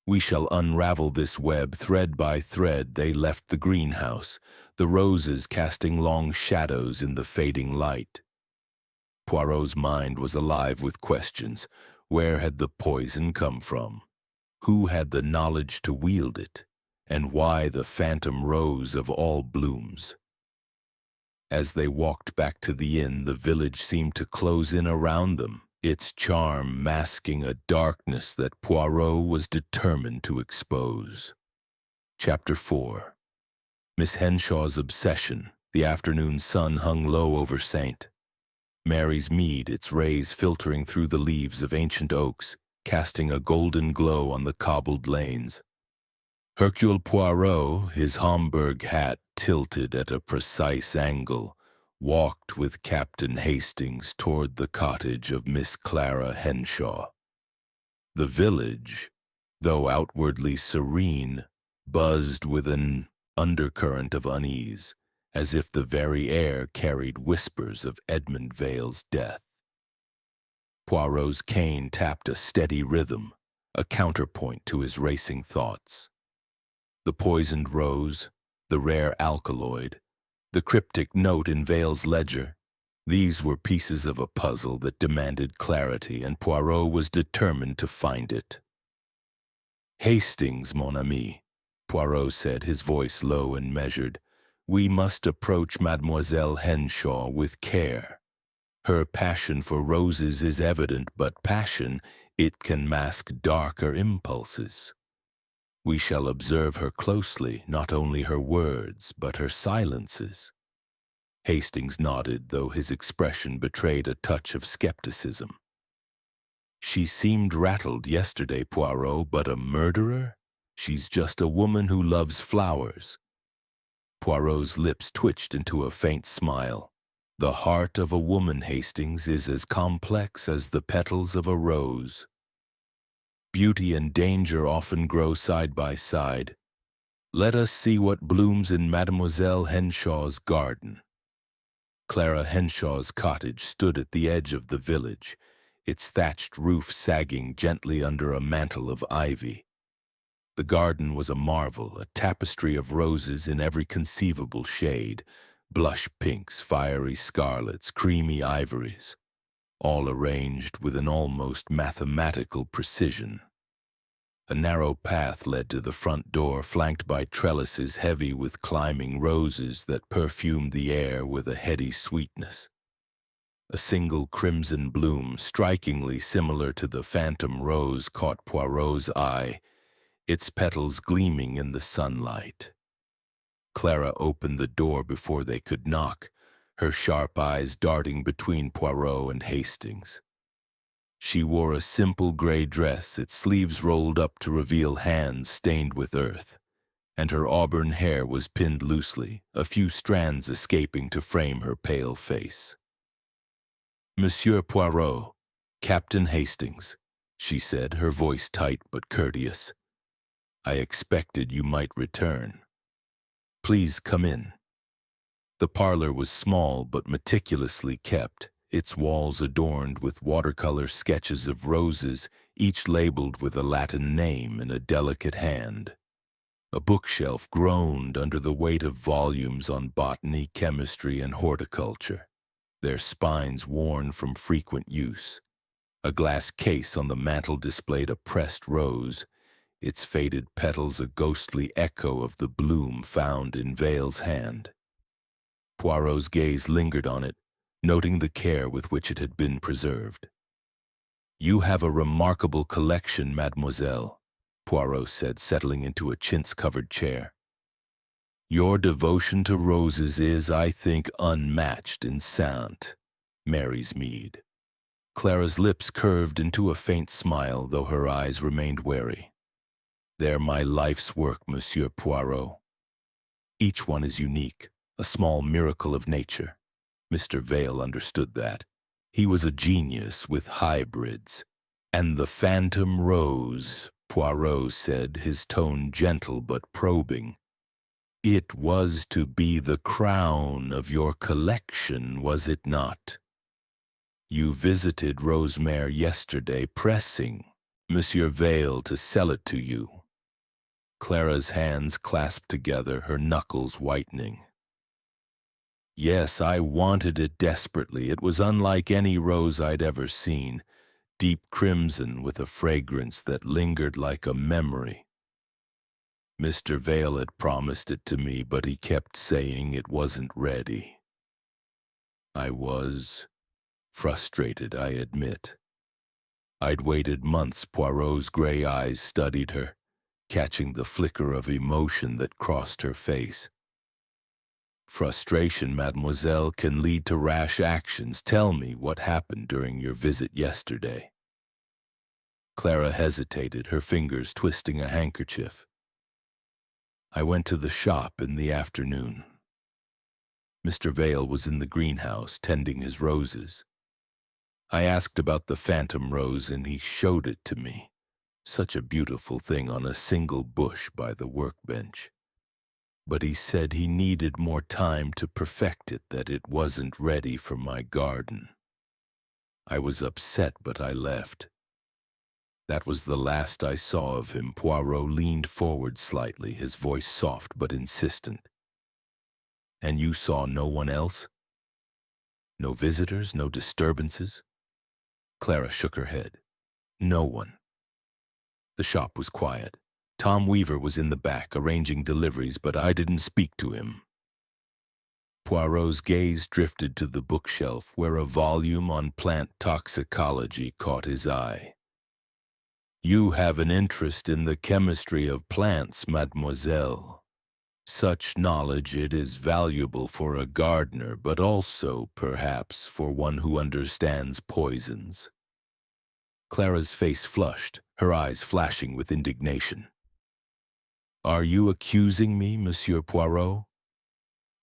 We shall unravel this web thread by thread. They left the greenhouse, the roses casting long shadows in the fading light." Poirot's mind was alive with questions. Where had the poison come from? Who had the knowledge to wield it? And why the phantom rose of all blooms? As they walked back to the inn, the village seemed to close in around them, its charm masking a darkness that Poirot was determined to expose. Chapter 4. Miss Henshaw's obsession. The afternoon sun hung low over St. Mary's Mead, its rays filtering through the leaves of ancient oaks, casting a golden glow on the cobbled lanes. Hercule Poirot, his Homburg hat tilted at a precise angle, walked with Captain Hastings toward the cottage of Miss Clara Henshaw. The village, though outwardly serene, buzzed with an undercurrent of unease, as if the very air carried whispers of Edmund Vale's death. Poirot's cane tapped a steady rhythm, a counterpoint to his racing thoughts. The poisoned rose, the rare alkaloid, the cryptic note in Vale's ledger, these were pieces of a puzzle that demanded clarity, and Poirot was determined to find it. "Hastings, mon ami," Poirot said, his voice low and measured, "we must approach Mademoiselle Henshaw with care. Her passion for roses is evident, but passion, it can mask darker impulses. We shall observe her closely, not only her words, but her silences. Hastings nodded, though his expression betrayed a touch of skepticism. She seemed rattled yesterday, Poirot, but a murderer? She's just a woman who loves flowers. Poirot's lips twitched into a faint smile. The heart of a woman, Hastings, is as complex as the petals of a rose. Beauty and danger often grow side by side. Let us see what blooms in Mademoiselle Henshaw's garden. Clara Henshaw's cottage stood at the edge of the village, its thatched roof sagging gently under a mantle of ivy. The garden was a marvel, a tapestry of roses in every conceivable shade, blush pinks, fiery scarlets, creamy ivories, all arranged with an almost mathematical precision. A narrow path led to the front door, flanked by trellises heavy with climbing roses that perfumed the air with a heady sweetness. A single crimson bloom, strikingly similar to the phantom rose, caught Poirot's eye, its petals gleaming in the sunlight. Clara opened the door before they could knock, her sharp eyes darting between Poirot and Hastings. She wore a simple gray dress, its sleeves rolled up to reveal hands stained with earth, and her auburn hair was pinned loosely, a few strands escaping to frame her pale face. "Monsieur Poirot, Captain Hastings," she said, her voice tight but courteous. "I expected you might return. Please come in." The parlor was small but meticulously kept, its walls adorned with watercolor sketches of roses, each labeled with a Latin name in a delicate hand. A bookshelf groaned under the weight of volumes on botany, chemistry, and horticulture, their spines worn from frequent use. A glass case on the mantel displayed a pressed rose, its faded petals a ghostly echo of the bloom found in Vale's hand. Poirot's gaze lingered on it, noting the care with which it had been preserved. "You have a remarkable collection, mademoiselle," Poirot said, settling into a chintz-covered chair. "Your devotion to roses is, I think, unmatched in Saint Mary's Mead." Clara's lips curved into a faint smile, though her eyes remained wary. "They're my life's work, Monsieur Poirot. Each one is unique, a small miracle of nature." Mr. Vale understood that. He was a genius with hybrids. "And the phantom rose," Poirot said, his tone gentle but probing. "It was to be the crown of your collection, was it not? You visited Rosemère yesterday, pressing Monsieur Vale to sell it to you." Clara's hands clasped together, her knuckles whitening. "Yes, I wanted it desperately. It was unlike any rose I'd ever seen, deep crimson with a fragrance that lingered like a memory. Mr. Vale had promised it to me, but he kept saying it wasn't ready. I was frustrated, I admit. I'd waited months." Poirot's gray eyes studied her, catching the flicker of emotion that crossed her face. "Frustration, mademoiselle, can lead to rash actions. Tell me what happened during your visit yesterday." Clara hesitated, her fingers twisting a handkerchief. "I went to the shop in the afternoon. Mr. Vale was in the greenhouse tending his roses. I asked about the phantom rose and he showed it to me. Such a beautiful thing on a single bush by the workbench. But he said he needed more time to perfect it, that it wasn't ready for my garden. I was upset, but I left. That was the last I saw of him." Poirot leaned forward slightly, his voice soft but insistent. "And you saw no one else? No visitors, no disturbances?" Clara shook her head. "No one." The shop was quiet. Tom Weaver was in the back, arranging deliveries, but I didn't speak to him. Poirot's gaze drifted to the bookshelf where a volume on plant toxicology caught his eye. "You have an interest in the chemistry of plants, mademoiselle. Such knowledge it is valuable for a gardener, but also, perhaps, for one who understands poisons." Clara's face flushed, her eyes flashing with indignation. "Are you accusing me, Monsieur Poirot?"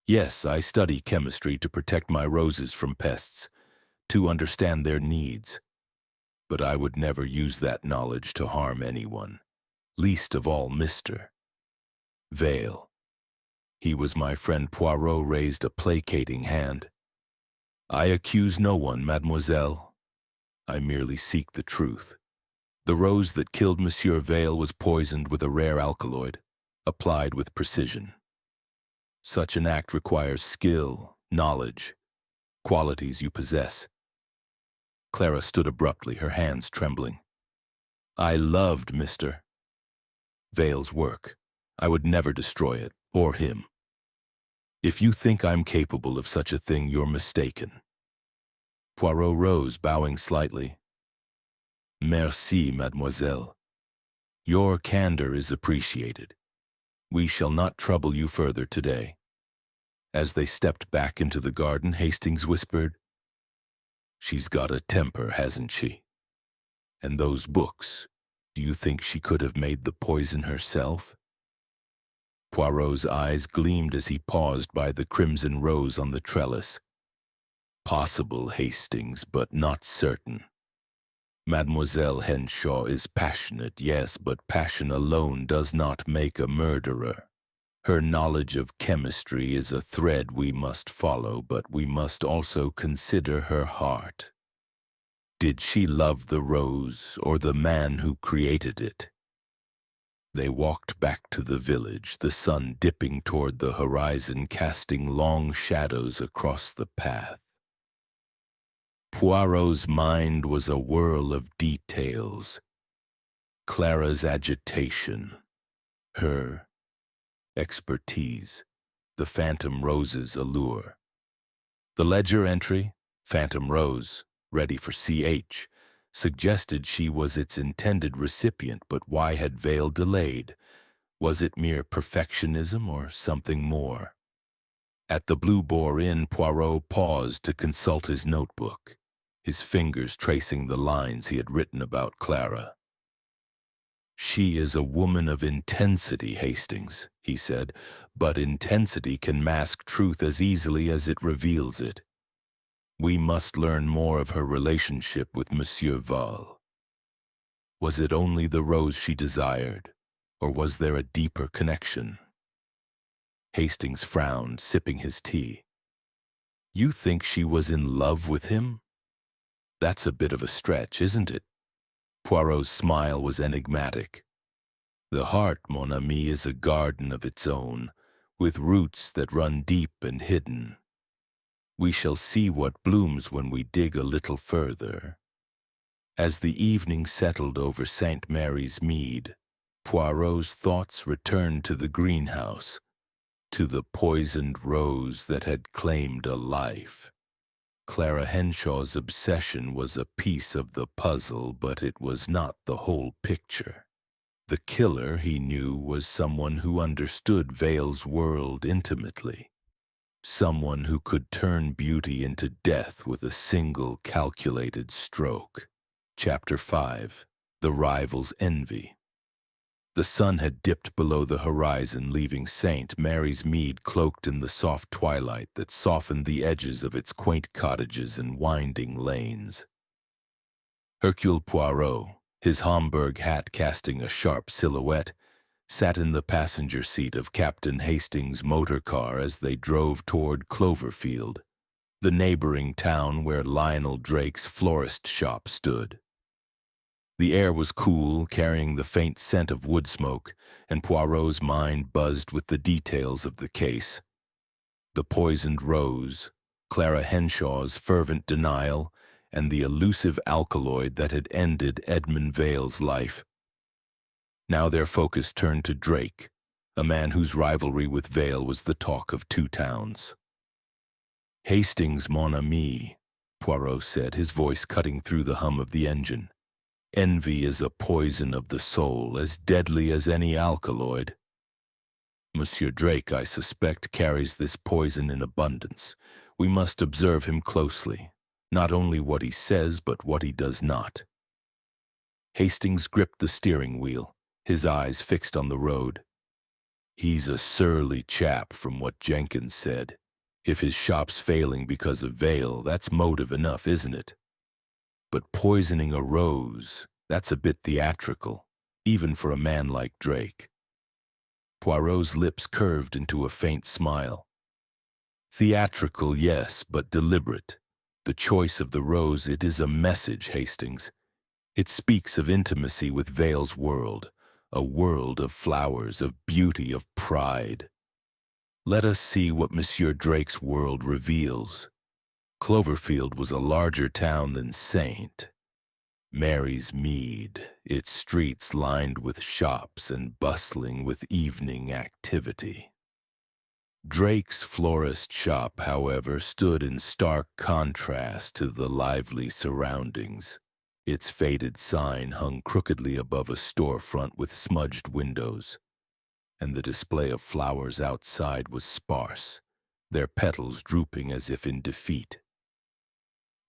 "Yes, I study chemistry to protect my roses from pests, to understand their needs. But I would never use that knowledge to harm anyone, least of all Mr. Vale." "He was my friend." Poirot raised a placating hand. "I accuse no one, mademoiselle. I merely seek the truth. The rose that killed Monsieur Vale was poisoned with a rare alkaloid, applied with precision. Such an act requires skill, knowledge, qualities you possess." Clara stood abruptly, her hands trembling. "I loved Mr. Vale's work. I would never destroy it, or him. If you think I'm capable of such a thing, you're mistaken." Poirot rose, bowing slightly. "Merci, mademoiselle. Your candor is appreciated. We shall not trouble you further today." As they stepped back into the garden, Hastings whispered, "She's got a temper, hasn't she? And those books, do you think she could have made the poison herself?" Poirot's eyes gleamed as he paused by the crimson rose on the trellis. "Possible, Hastings, but not certain. Mademoiselle Henshaw is passionate, yes, but passion alone does not make a murderer. Her knowledge of chemistry is a thread we must follow, but we must also consider her heart. Did she love the rose or the man who created it?" They walked back to the village, the sun dipping toward the horizon, casting long shadows across the path. Poirot's mind was a whirl of details. Clara's agitation, her expertise, the phantom rose's allure. The ledger entry, "Phantom Rose, ready for CH," suggested she was its intended recipient, but why had Vale delayed? Was it mere perfectionism or something more? At the Blue Boar Inn, Poirot paused to consult his notebook, his fingers tracing the lines he had written about Clara. "She is a woman of intensity, Hastings," he said, "but intensity can mask truth as easily as it reveals it. We must learn more of her relationship with Monsieur Vale. Was it only the rose she desired, or was there a deeper connection?" Hastings frowned, sipping his tea. "You think she was in love with him? That's a bit of a stretch, isn't it?" Poirot's smile was enigmatic. "The heart, mon ami, is a garden of its own, with roots that run deep and hidden. We shall see what blooms when we dig a little further." As the evening settled over St. Mary's Mead, Poirot's thoughts returned to the greenhouse, to the poisoned rose that had claimed a life. Clara Henshaw's obsession was a piece of the puzzle, but it was not the whole picture. The killer, he knew, was someone who understood Vale's world intimately. Someone who could turn beauty into death with a single calculated stroke. Chapter 5. The Rival's Envy. The sun had dipped below the horizon, leaving St. Mary's Mead cloaked in the soft twilight that softened the edges of its quaint cottages and winding lanes. Hercule Poirot, his Homburg hat casting a sharp silhouette, sat in the passenger seat of Captain Hastings' motor car as they drove toward Cloverfield, the neighboring town where Lionel Drake's florist shop stood. The air was cool, carrying the faint scent of wood smoke, and Poirot's mind buzzed with the details of the case. The poisoned rose, Clara Henshaw's fervent denial, and the elusive alkaloid that had ended Edmund Vale's life. Now their focus turned to Drake, a man whose rivalry with Vale was the talk of two towns. Hastings, mon ami, Poirot said, his voice cutting through the hum of the engine. Envy is a poison of the soul, as deadly as any alkaloid. Monsieur Drake, I suspect, carries this poison in abundance. We must observe him closely, not only what he says, but what he does not. Hastings gripped the steering wheel, his eyes fixed on the road. He's a surly chap, from what Jenkins said. If his shop's failing because of Vale, that's motive enough, isn't it? But poisoning a rose, that's a bit theatrical, even for a man like Drake. Poirot's lips curved into a faint smile. Theatrical, yes, but deliberate. The choice of the rose, it is a message, Hastings. It speaks of intimacy with Vale's world, a world of flowers, of beauty, of pride. Let us see what Monsieur Drake's world reveals. Cloverfield was a larger town than Saint Mary's Mead, its streets lined with shops and bustling with evening activity. Drake's florist shop, however, stood in stark contrast to the lively surroundings. Its faded sign hung crookedly above a storefront with smudged windows, and the display of flowers outside was sparse, their petals drooping as if in defeat.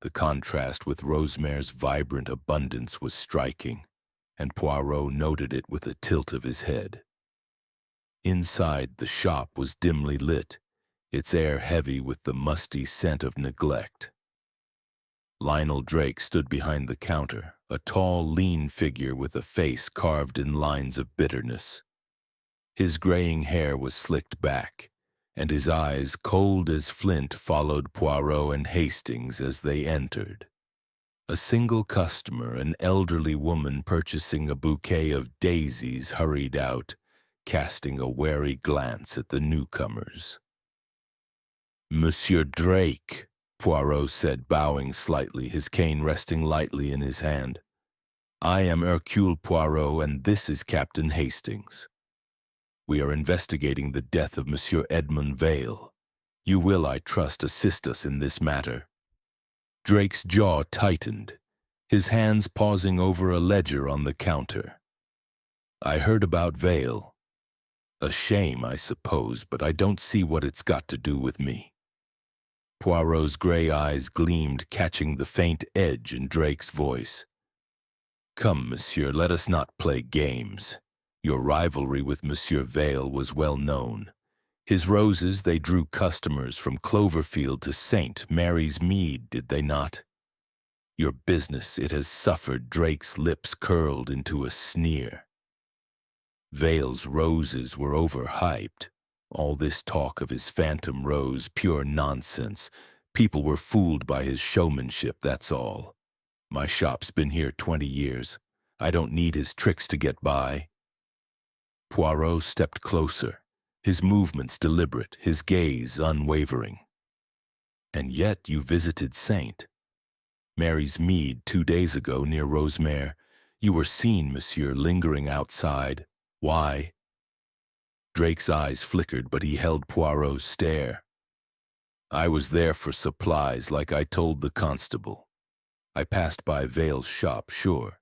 The contrast with Rosemare's vibrant abundance was striking, and Poirot noted it with a tilt of his head. Inside, the shop was dimly lit, its air heavy with the musty scent of neglect. Lionel Drake stood behind the counter, a tall, lean figure with a face carved in lines of bitterness. His graying hair was slicked back, and his eyes, cold as flint, followed Poirot and Hastings as they entered. A single customer, an elderly woman purchasing a bouquet of daisies, hurried out, casting a wary glance at the newcomers. "Monsieur Drake," Poirot said, bowing slightly, his cane resting lightly in his hand. "I am Hercule Poirot, and this is Captain Hastings. We are investigating the death of Monsieur Edmund Vale. You will, I trust, assist us in this matter." Drake's jaw tightened, his hands pausing over a ledger on the counter. "I heard about Vale. A shame, I suppose, but I don't see what it's got to do with me." Poirot's gray eyes gleamed, catching the faint edge in Drake's voice. "Come, monsieur, let us not play games. Your rivalry with Monsieur Vale was well known. His roses, they drew customers from Cloverfield to St. Mary's Mead, did they not? Your business, it has suffered." Drake's lips curled into a sneer. "Vale's roses were overhyped. All this talk of his phantom rose, pure nonsense. People were fooled by his showmanship, that's all. My shop's been here 20 years. I don't need his tricks to get by." Poirot stepped closer, his movements deliberate, his gaze unwavering. "And yet you visited St. Mary's Mead 2 days ago near Rosemere. You were seen, monsieur, lingering outside. Why?" Drake's eyes flickered, but he held Poirot's stare. "I was there for supplies, like I told the constable. I passed by Vale's shop, sure.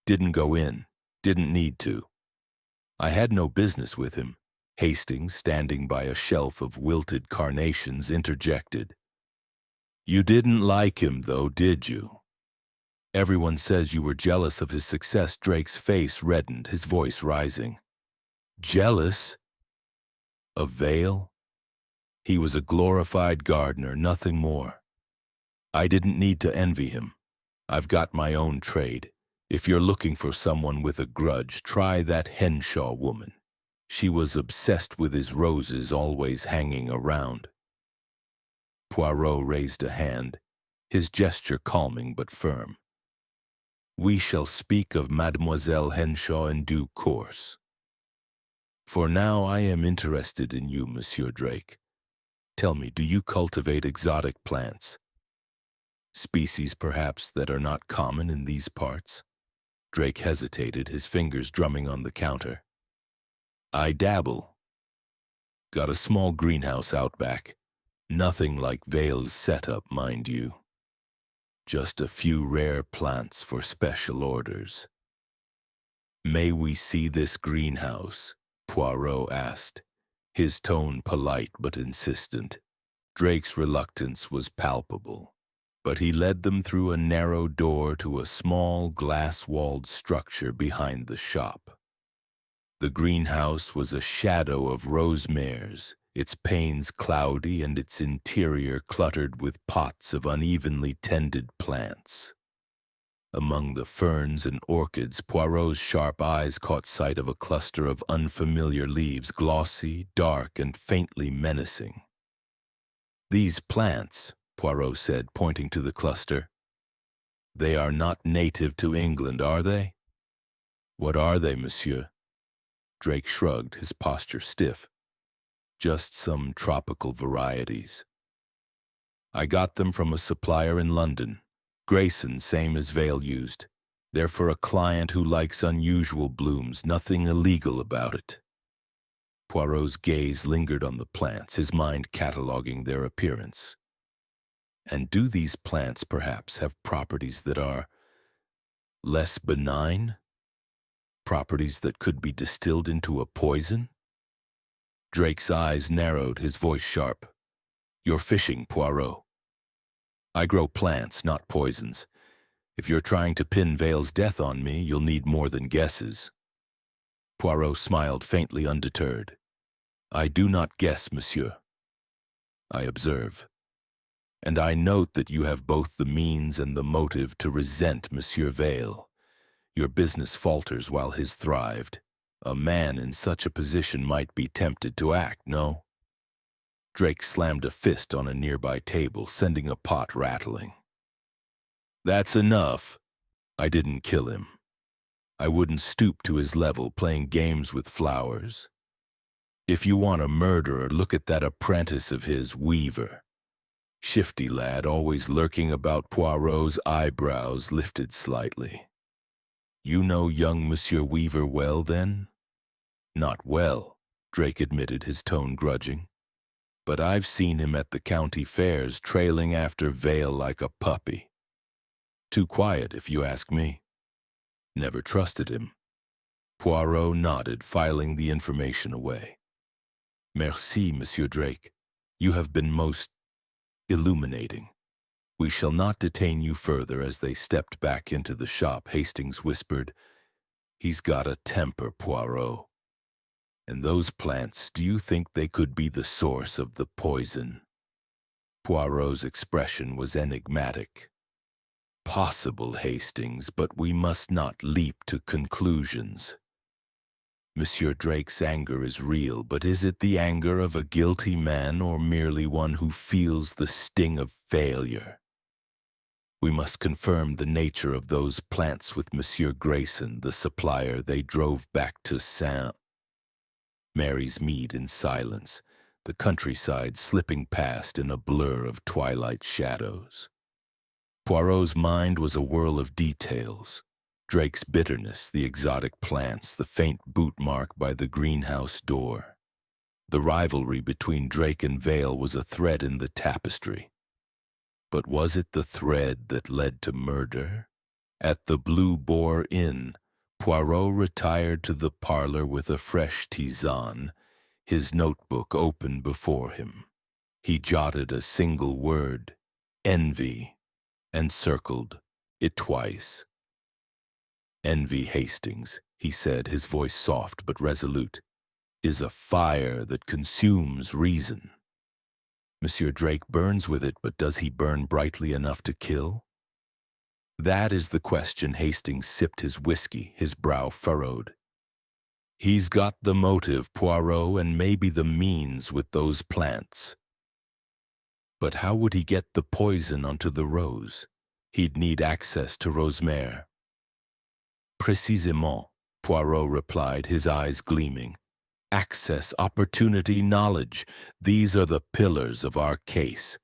Didn't go in, didn't need to. I had no business with him." Hastings, standing by a shelf of wilted carnations, interjected. "You didn't like him, though, did you? Everyone says you were jealous of his success." Drake's face reddened, his voice rising. "Jealous? Of Vale? He was a glorified gardener, nothing more. I didn't need to envy him. I've got my own trade. If you're looking for someone with a grudge, try that Henshaw woman. She was obsessed with his roses, always hanging around." Poirot raised a hand, his gesture calming but firm. "We shall speak of Mademoiselle Henshaw in due course. For now I am interested in you, Monsieur Drake. Tell me, do you cultivate exotic plants? Species, perhaps, that are not common in these parts?" Drake hesitated, his fingers drumming on the counter. "I dabble. Got a small greenhouse out back. Nothing like Vale's setup, mind you. Just a few rare plants for special orders. May we see this greenhouse? Poirot asked, his tone polite but insistent. Drake's reluctance was palpable, but he led them through a narrow door to a small glass-walled structure behind the shop. The greenhouse was a shadow of rosemares, its panes cloudy and its interior cluttered with pots of unevenly tended plants. Among the ferns and orchids, Poirot's sharp eyes caught sight of a cluster of unfamiliar leaves, glossy, dark, and faintly menacing. "These plants," Poirot said, pointing to the cluster, "they are not native to England, are they?" "What are they, monsieur?" Drake shrugged, his posture stiff. "Just some tropical varieties. I got them from a supplier in London. Grayson, same as Vale used. They're for a client who likes unusual blooms, nothing illegal about it." Poirot's gaze lingered on the plants, his mind cataloging their appearance. "And do these plants perhaps have properties that are less benign? Properties that could be distilled into a poison?" Drake's eyes narrowed, his voice sharp. "You're fishing, Poirot. I grow plants, not poisons. If you're trying to pin Vale's death on me, you'll need more than guesses." Poirot smiled faintly, undeterred. "I do not guess, monsieur. I observe. And I note that you have both the means and the motive to resent Monsieur Vale. Your business falters while his thrived. A man in such a position might be tempted to act, no?" Drake slammed a fist on a nearby table, sending a pot rattling. "That's enough. I didn't kill him. I wouldn't stoop to his level playing games with flowers. If you want a murderer, look at that apprentice of his, Weaver. Shifty lad, always lurking about." Poirot's eyebrows lifted slightly. "You know young Monsieur Weaver well, then?" "Not well," Drake admitted, his tone grudging. "But I've seen him at the county fairs trailing after Vale like a puppy. Too quiet, if you ask me. Never trusted him." Poirot nodded, filing the information away. "Merci, Monsieur Drake. You have been most illuminating. We shall not detain you further." As they stepped back into the shop, Hastings whispered, "He's got a temper, Poirot. And those plants, do you think they could be the source of the poison?" Poirot's expression was enigmatic. "Possible, Hastings, but we must not leap to conclusions. Monsieur Drake's anger is real, but is it the anger of a guilty man or merely one who feels the sting of failure? We must confirm the nature of those plants with Monsieur Grayson, the supplier." They drove back to St. Mary's Mead in silence, the countryside slipping past in a blur of twilight shadows. Poirot's mind was a whirl of details. Drake's bitterness, the exotic plants, the faint boot mark by the greenhouse door. The rivalry between Drake and Vale was a thread in the tapestry. But was it the thread that led to murder? At the Blue Boar Inn, Poirot retired to the parlor with a fresh tisane, his notebook open before him. He jotted a single word, envy, and circled it twice. "Envy, Hastings," he said, his voice soft but resolute, "is a fire that consumes reason. Monsieur Drake burns with it, but does he burn brightly enough to kill? That is the question." Hastings sipped his whiskey, his brow furrowed. "He's got the motive, Poirot, and maybe the means with those plants. But how would he get the poison onto the rose? He'd need access to rosemare." "Précisément," Poirot replied, his eyes gleaming. "Access, opportunity, knowledge. These are the pillars of our case.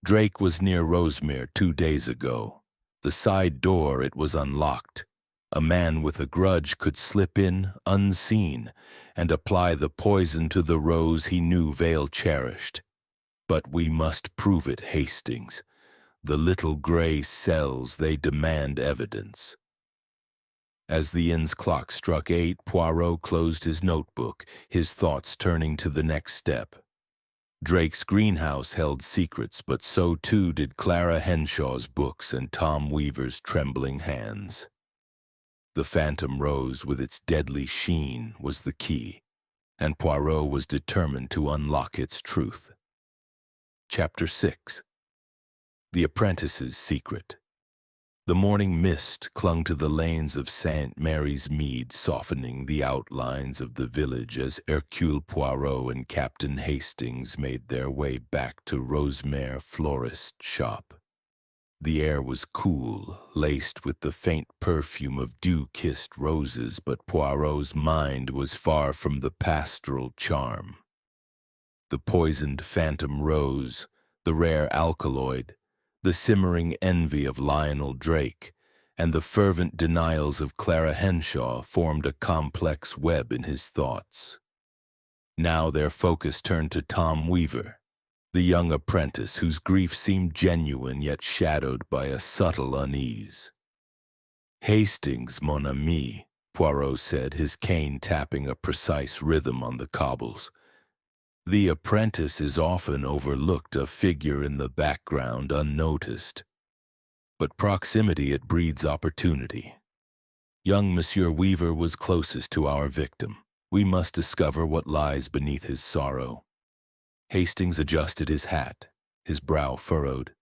Drake was near Rosemere 2 days ago. The side door, it was unlocked. A man with a grudge could slip in, unseen, and apply the poison to the rose he knew Vale cherished. But we must prove it, Hastings. The little gray cells, they demand evidence. As the inn's clock struck 8, Poirot closed his notebook, his thoughts turning to the next step. Drake's greenhouse held secrets, but so too did Clara Henshaw's books and Tom Weaver's trembling hands. The phantom rose with its deadly sheen was the key, and Poirot was determined to unlock its truth. Chapter 6. The Apprentice's Secret. The morning mist clung to the lanes of St. Mary's Mead, softening the outlines of the village as Hercule Poirot and Captain Hastings made their way back to Rosemere florist shop. The air was cool, laced with the faint perfume of dew-kissed roses, but Poirot's mind was far from the pastoral charm. The poisoned phantom rose, the rare alkaloid, the simmering envy of Lionel Drake, and the fervent denials of Clara Henshaw formed a complex web in his thoughts. Now their focus turned to Tom Weaver, the young apprentice whose grief seemed genuine yet shadowed by a subtle unease. "Hastings, mon ami," Poirot said, his cane tapping a precise rhythm on the cobbles. "The apprentice is often overlooked, a figure in the background, unnoticed. But proximity, it breeds opportunity. Young Monsieur Weaver was closest to our victim. We must discover what lies beneath his sorrow." Hastings adjusted his hat, his brow furrowed.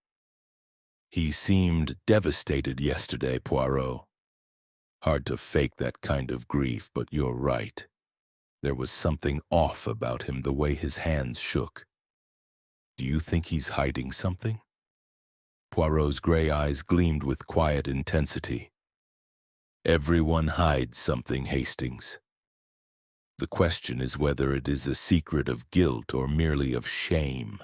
"He seemed devastated yesterday, Poirot. Hard to fake that kind of grief, but you're right. There was something off about him, the way his hands shook. Do you think he's hiding something?" Poirot's gray eyes gleamed with quiet intensity. "Everyone hides something, Hastings. The question is whether it is a secret of guilt or merely of shame.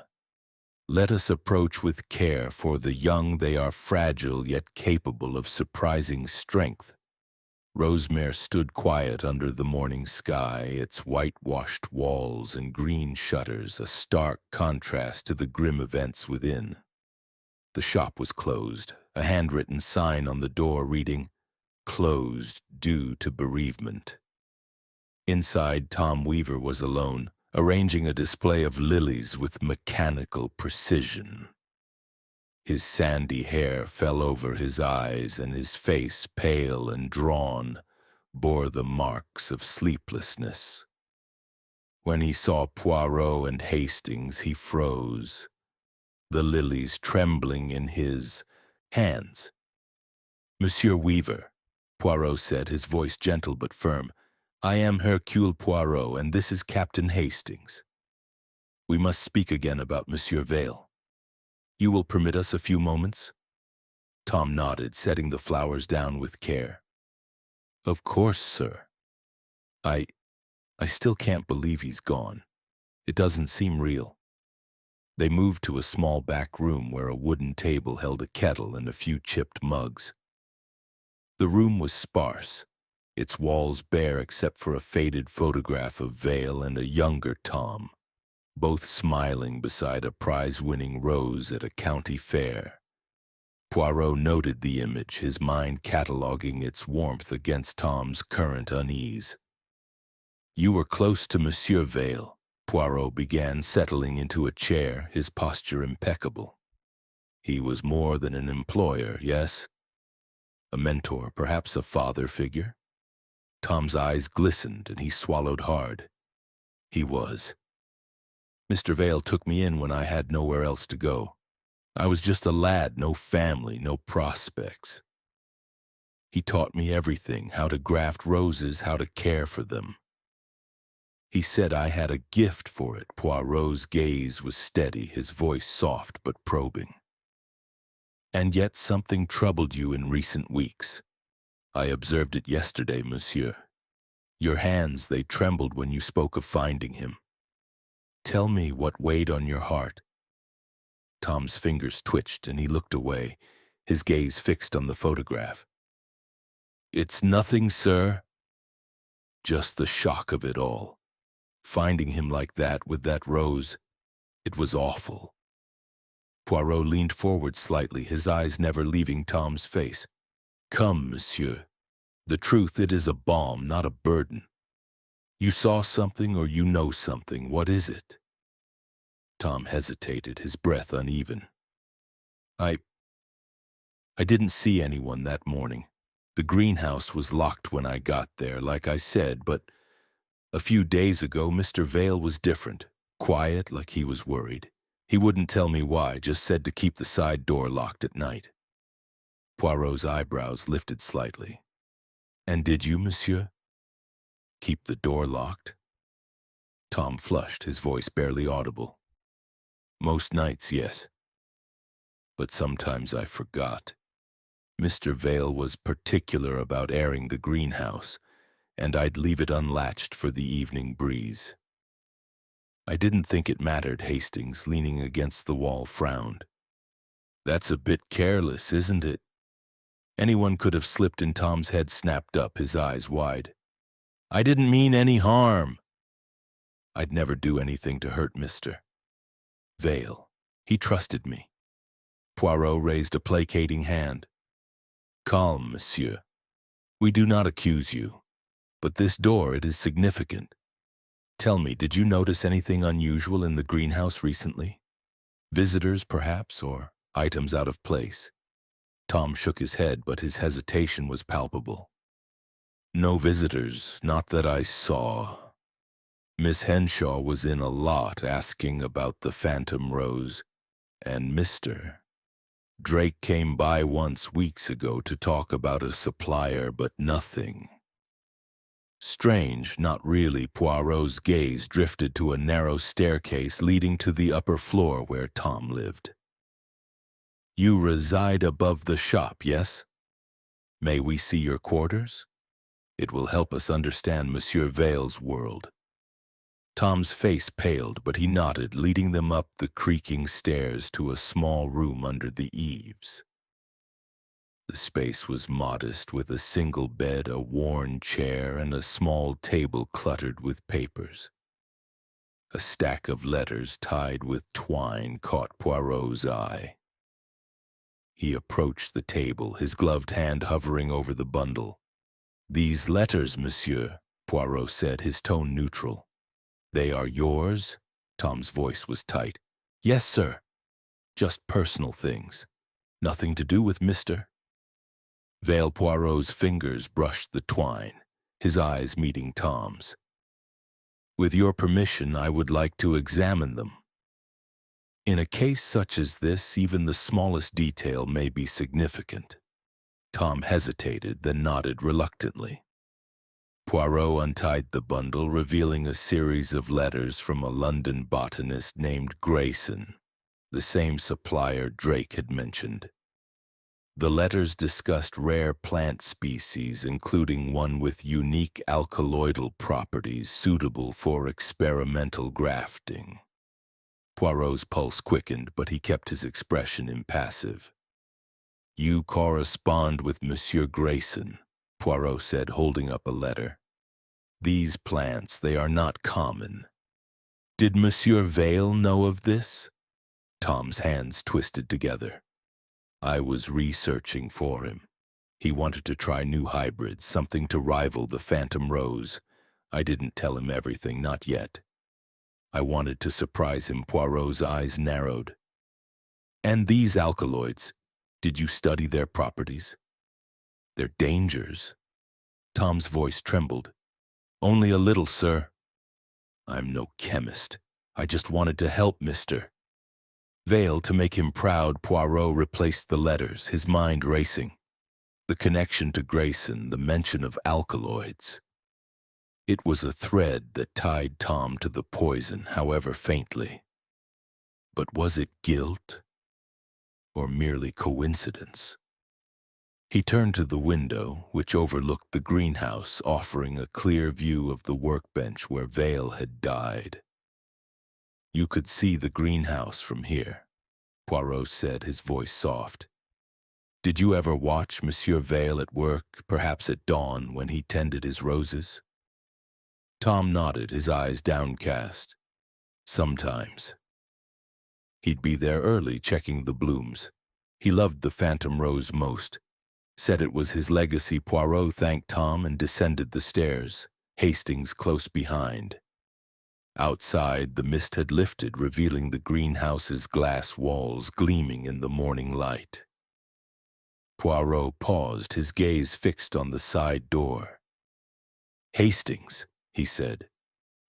Let us approach with care, for the young they are fragile yet capable of surprising strength." Rosemere stood quiet under the morning sky, its whitewashed walls and green shutters a stark contrast to the grim events within. The shop was closed, a handwritten sign on the door reading, "Closed due to bereavement." Inside, Tom Weaver was alone, arranging a display of lilies with mechanical precision. His sandy hair fell over his eyes, and his face, pale and drawn, bore the marks of sleeplessness. When he saw Poirot and Hastings, he froze, the lilies trembling in his hands. "Monsieur Weaver," Poirot said, his voice gentle but firm, "I am Hercule Poirot, and this is Captain Hastings. We must speak again about Monsieur Vale. You will permit us a few moments?" Tom nodded, setting the flowers down with care. "Of course, sir. I still can't believe he's gone. It doesn't seem real." They moved to a small back room where a wooden table held a kettle and a few chipped mugs. The room was sparse, its walls bare except for a faded photograph of Vale and a younger Tom, both smiling beside a prize-winning rose at a county fair. Poirot noted the image, his mind cataloging its warmth against Tom's current unease. "You were close to Monsieur Vale," Poirot began, settling into a chair, his posture impeccable. "He was more than an employer, yes? A mentor, perhaps a father figure?" Tom's eyes glistened, and he swallowed hard. "He was. Mr. Vale took me in when I had nowhere else to go. I was just a lad, no family, no prospects. He taught me everything, how to graft roses, how to care for them. He said I had a gift for it." Poirot's gaze was steady, his voice soft but probing. "And yet something troubled you in recent weeks. I observed it yesterday, monsieur. Your hands, they trembled when you spoke of finding him. Tell me what weighed on your heart." Tom's fingers twitched and he looked away, his gaze fixed on the photograph. "It's nothing, sir. Just the shock of it all. Finding him like that with that rose. It was awful. Poirot leaned forward slightly, his eyes never leaving Tom's face. Come, monsieur. The truth, it is a balm, not a burden. You saw something or you know something. What is it? Tom hesitated, his breath uneven. I didn't see anyone that morning. The greenhouse was locked when I got there, like I said, but a few days ago, Mr. Vale was different. Quiet, like he was worried. He wouldn't tell me why, just said to keep the side door locked at night. Poirot's eyebrows lifted slightly. And did you, monsieur? Keep the door locked? Tom flushed, his voice barely audible. Most nights, yes. But sometimes I forgot. Mr. Vale was particular about airing the greenhouse, and I'd leave it unlatched for the evening breeze. I didn't think it mattered, Hastings, leaning against the wall, frowned. That's a bit careless, isn't it? Anyone could have slipped, and Tom's head snapped up, his eyes wide. I didn't mean any harm. I'd never do anything to hurt Mr. Vale. He trusted me. Poirot raised a placating hand. Calm, monsieur. We do not accuse you. But this door, it is significant. Tell me, did you notice anything unusual in the greenhouse recently? Visitors, perhaps, or items out of place? Tom shook his head, but his hesitation was palpable. No visitors, not that I saw. Miss Henshaw was in a lot asking about the phantom rose, and Mr. Drake came by once weeks ago to talk about a supplier, but nothing. Strange, not really. Poirot's gaze drifted to a narrow staircase leading to the upper floor where Tom lived. You reside above the shop, yes? May we see your quarters? It will help us understand Monsieur Vale's world. Tom's face paled, but he nodded, leading them up the creaking stairs to a small room under the eaves. The space was modest, with a single bed, a worn chair, and a small table cluttered with papers. A stack of letters tied with twine caught Poirot's eye. He approached the table, his gloved hand hovering over the bundle. These letters, monsieur, Poirot said, his tone neutral. They are yours? Tom's voice was tight. Yes, sir. Just personal things. Nothing to do with Mr. Vale. Poirot's fingers brushed the twine, his eyes meeting Tom's. With your permission, I would like to examine them. In a case such as this, even the smallest detail may be significant. Tom hesitated, then nodded reluctantly. Poirot untied the bundle, revealing a series of letters from a London botanist named Grayson, the same supplier Drake had mentioned. The letters discussed rare plant species, including one with unique alkaloidal properties suitable for experimental grafting. Poirot's pulse quickened, but he kept his expression impassive. You correspond with Monsieur Grayson, Poirot said, holding up a letter. These plants, they are not common. Did Monsieur Vale know of this? Tom's hands twisted together. I was researching for him. He wanted to try new hybrids, something to rival the phantom rose. I didn't tell him everything, not yet. I wanted to surprise him. Poirot's eyes narrowed. And these alkaloids, did you study their properties? Their dangers? Tom's voice trembled. Only a little, sir. I'm no chemist. I just wanted to help Mr. Vale. To make him proud, Poirot replaced the letters, his mind racing. The connection to Grayson, the mention of alkaloids. It was a thread that tied Tom to the poison, however faintly. But was it guilt? Or merely coincidence? He turned to the window, which overlooked the greenhouse, offering a clear view of the workbench where Vale had died. You could see the greenhouse from here, Poirot said, his voice soft. Did you ever watch Monsieur Vale at work, perhaps at dawn when he tended his roses? Tom nodded, his eyes downcast. Sometimes. He'd be there early, checking the blooms. He loved the phantom rose most. Said it was his legacy. Poirot thanked Tom and descended the stairs, Hastings close behind. Outside, the mist had lifted, revealing the greenhouse's glass walls gleaming in the morning light. Poirot paused, his gaze fixed on the side door. "Hastings," he said,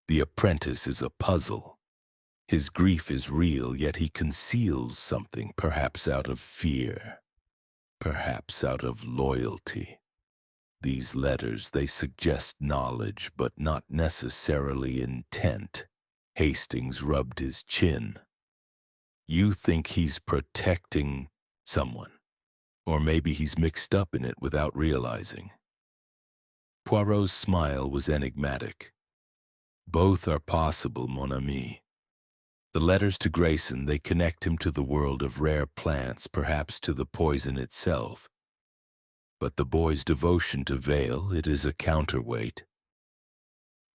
"the apprentice is a puzzle. His grief is real, yet he conceals something, perhaps out of fear, perhaps out of loyalty. These letters, they suggest knowledge, but not necessarily intent." Hastings rubbed his chin. "You think he's protecting someone, or maybe he's mixed up in it without realizing." Poirot's smile was enigmatic. "Both are possible, mon ami. The letters to Grayson, they connect him to the world of rare plants, perhaps to the poison itself. But the boy's devotion to Vale, it is a counterweight.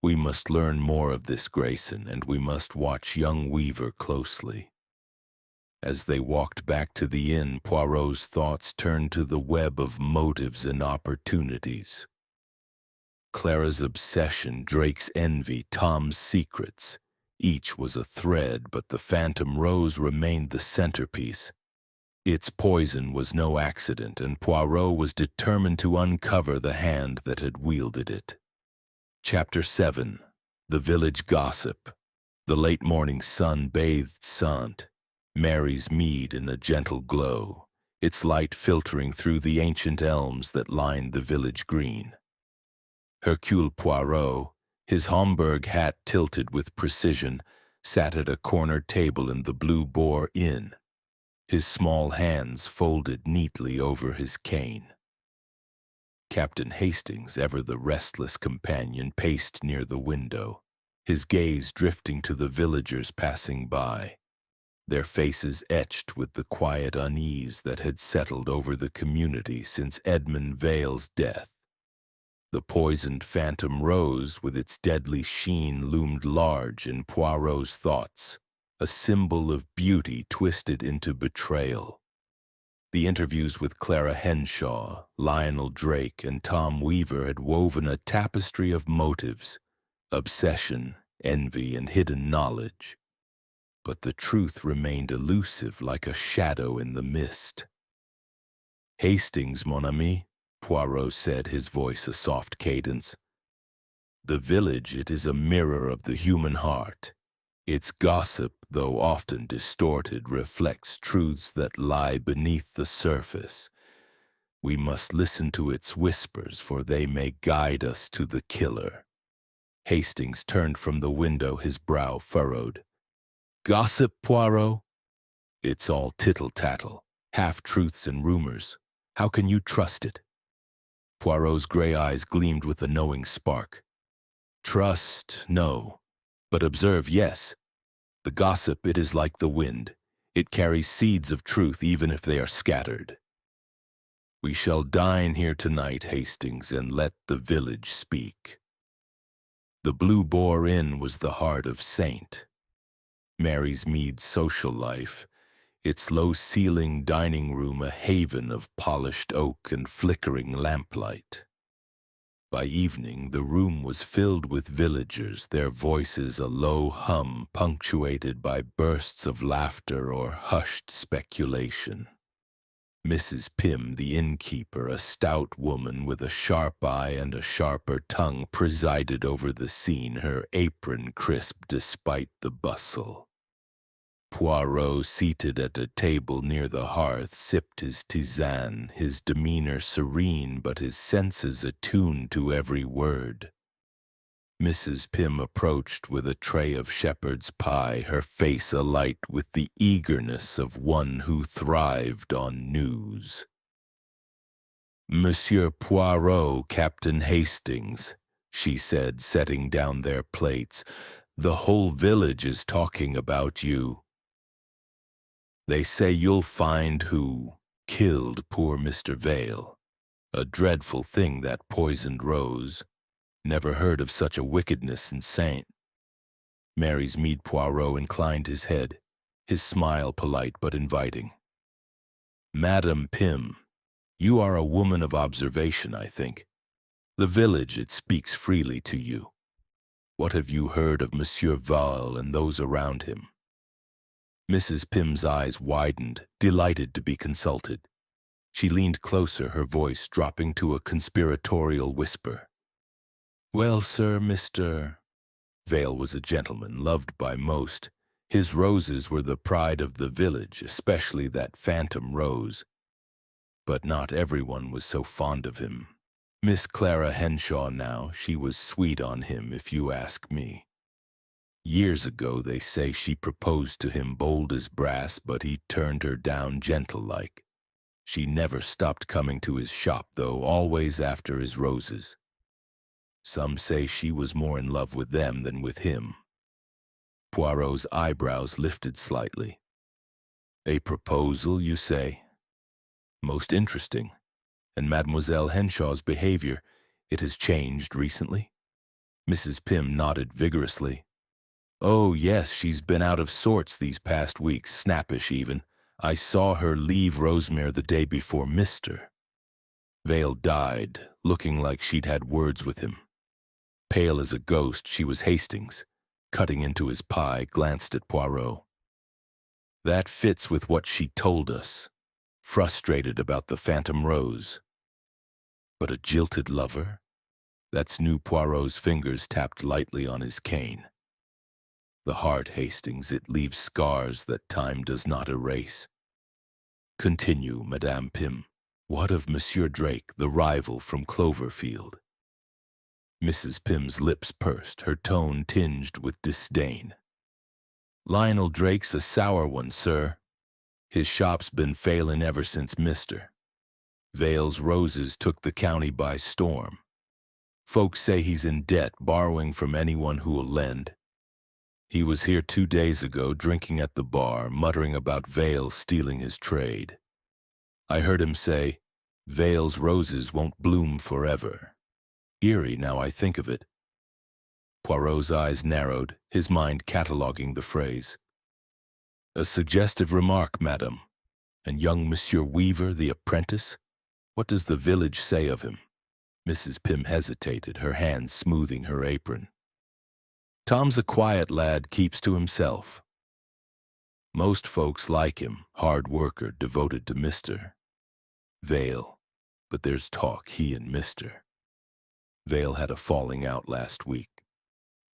We must learn more of this Grayson, and we must watch young Weaver closely." As they walked back to the inn, Poirot's thoughts turned to the web of motives and opportunities. Clara's obsession, Drake's envy, Tom's secrets. Each was a thread, but the phantom rose remained the centerpiece. Its poison was no accident, and Poirot was determined to uncover the hand that had wielded it. Chapter 7. The Village Gossip. The late morning sun bathed St. Mary's Mead in a gentle glow, its light filtering through the ancient elms that lined the village green. Hercule Poirot, his Homburg hat tilted with precision, sat at a corner table in the Blue Boar Inn, his small hands folded neatly over his cane. Captain Hastings, ever the restless companion, paced near the window, his gaze drifting to the villagers passing by, their faces etched with the quiet unease that had settled over the community since Edmund Vale's death. The poisoned phantom rose with its deadly sheen loomed large in Poirot's thoughts, a symbol of beauty twisted into betrayal. The interviews with Clara Henshaw, Lionel Drake, and Tom Weaver had woven a tapestry of motives, obsession, envy, and hidden knowledge. But the truth remained elusive like a shadow in the mist. "Hastings, mon ami," Poirot said, his voice a soft cadence. "The village, it is a mirror of the human heart. Its gossip, though often distorted, reflects truths that lie beneath the surface. We must listen to its whispers, for they may guide us to the killer." Hastings turned from the window, his brow furrowed. "Gossip, Poirot? It's all tittle-tattle, half-truths and rumors. How can you trust it?" Poirot's gray eyes gleamed with a knowing spark. "Trust, no. But observe, yes. The gossip, it is like the wind. It carries seeds of truth even if they are scattered. We shall dine here tonight, Hastings, and let the village speak." The Blue Boar Inn was the heart of St. Mary's Mead's social life, its low-ceiling dining room a haven of polished oak and flickering lamplight. By evening, the room was filled with villagers, their voices a low hum punctuated by bursts of laughter or hushed speculation. Mrs. Pym, the innkeeper, a stout woman with a sharp eye and a sharper tongue, presided over the scene, her apron crisp despite the bustle. Poirot, seated at a table near the hearth, sipped his tisane, his demeanor serene but his senses attuned to every word. Mrs. Pym approached with a tray of shepherd's pie, her face alight with the eagerness of one who thrived on news. "Monsieur Poirot, Captain Hastings," she said, setting down their plates, "the whole village is talking about you. They say you'll find who killed poor Mr. Vale. A dreadful thing, that poisoned rose. Never heard of such a wickedness in Saint." Mary's Mead. Poirot inclined his head. his smile polite but inviting. "Madam Pym, you are a woman of observation, I think. The village, it speaks freely to you. What have you heard of Monsieur Val and those around him?" Mrs. Pym's eyes widened, delighted to be consulted. She leaned closer, her voice dropping to a conspiratorial whisper. "Well, sir, Mr. Vale was a gentleman, loved by most. His roses were the pride of the village, especially that phantom rose. But not everyone was so fond of him. Miss Clara Henshaw now, she was sweet on him, if you ask me. Years ago, they say, she proposed to him bold as brass, but he turned her down gentle-like. She never stopped coming to his shop, though, always after his roses. Some say she was more in love with them than with him." Poirot's eyebrows lifted slightly. "A proposal, you say? Most interesting. And Mademoiselle Henshaw's behavior, it has changed recently?" Mrs. Pym nodded vigorously. "Oh, yes, she's been out of sorts these past weeks, snappish even. I saw her leave Rosemere the day before Mr. Vale died, looking like she'd had words with him. Pale as a ghost, she was Hastings, cutting into his pie, glanced at Poirot. That fits with what she told us, frustrated about the phantom rose. But a jilted lover? That's new. Poirot's fingers tapped lightly on his cane. The heart, Hastings, it leaves scars that time does not erase. Continue, Madame Pym. What of Monsieur Drake, the rival from Cloverfield? Mrs. Pym's lips pursed, her tone tinged with disdain. Lionel Drake's a sour one, sir. His shop's been failin' ever since Mr. Vale's roses took the county by storm. Folks say he's in debt, borrowing from anyone who'll lend. He was here 2 days ago, drinking at the bar, muttering about Vale stealing his trade. I heard him say, Vale's roses won't bloom forever. Eerie, now I think of it. Poirot's eyes narrowed, his mind cataloguing the phrase. A suggestive remark, madam. And young Monsieur Weaver, the apprentice? What does the village say of him? Mrs. Pym hesitated, her hands smoothing her apron. Tom's a quiet lad, keeps to himself. Most folks like him, hard worker, devoted to Mr. Vale. But there's talk, he and Mr. Vale had a falling out last week.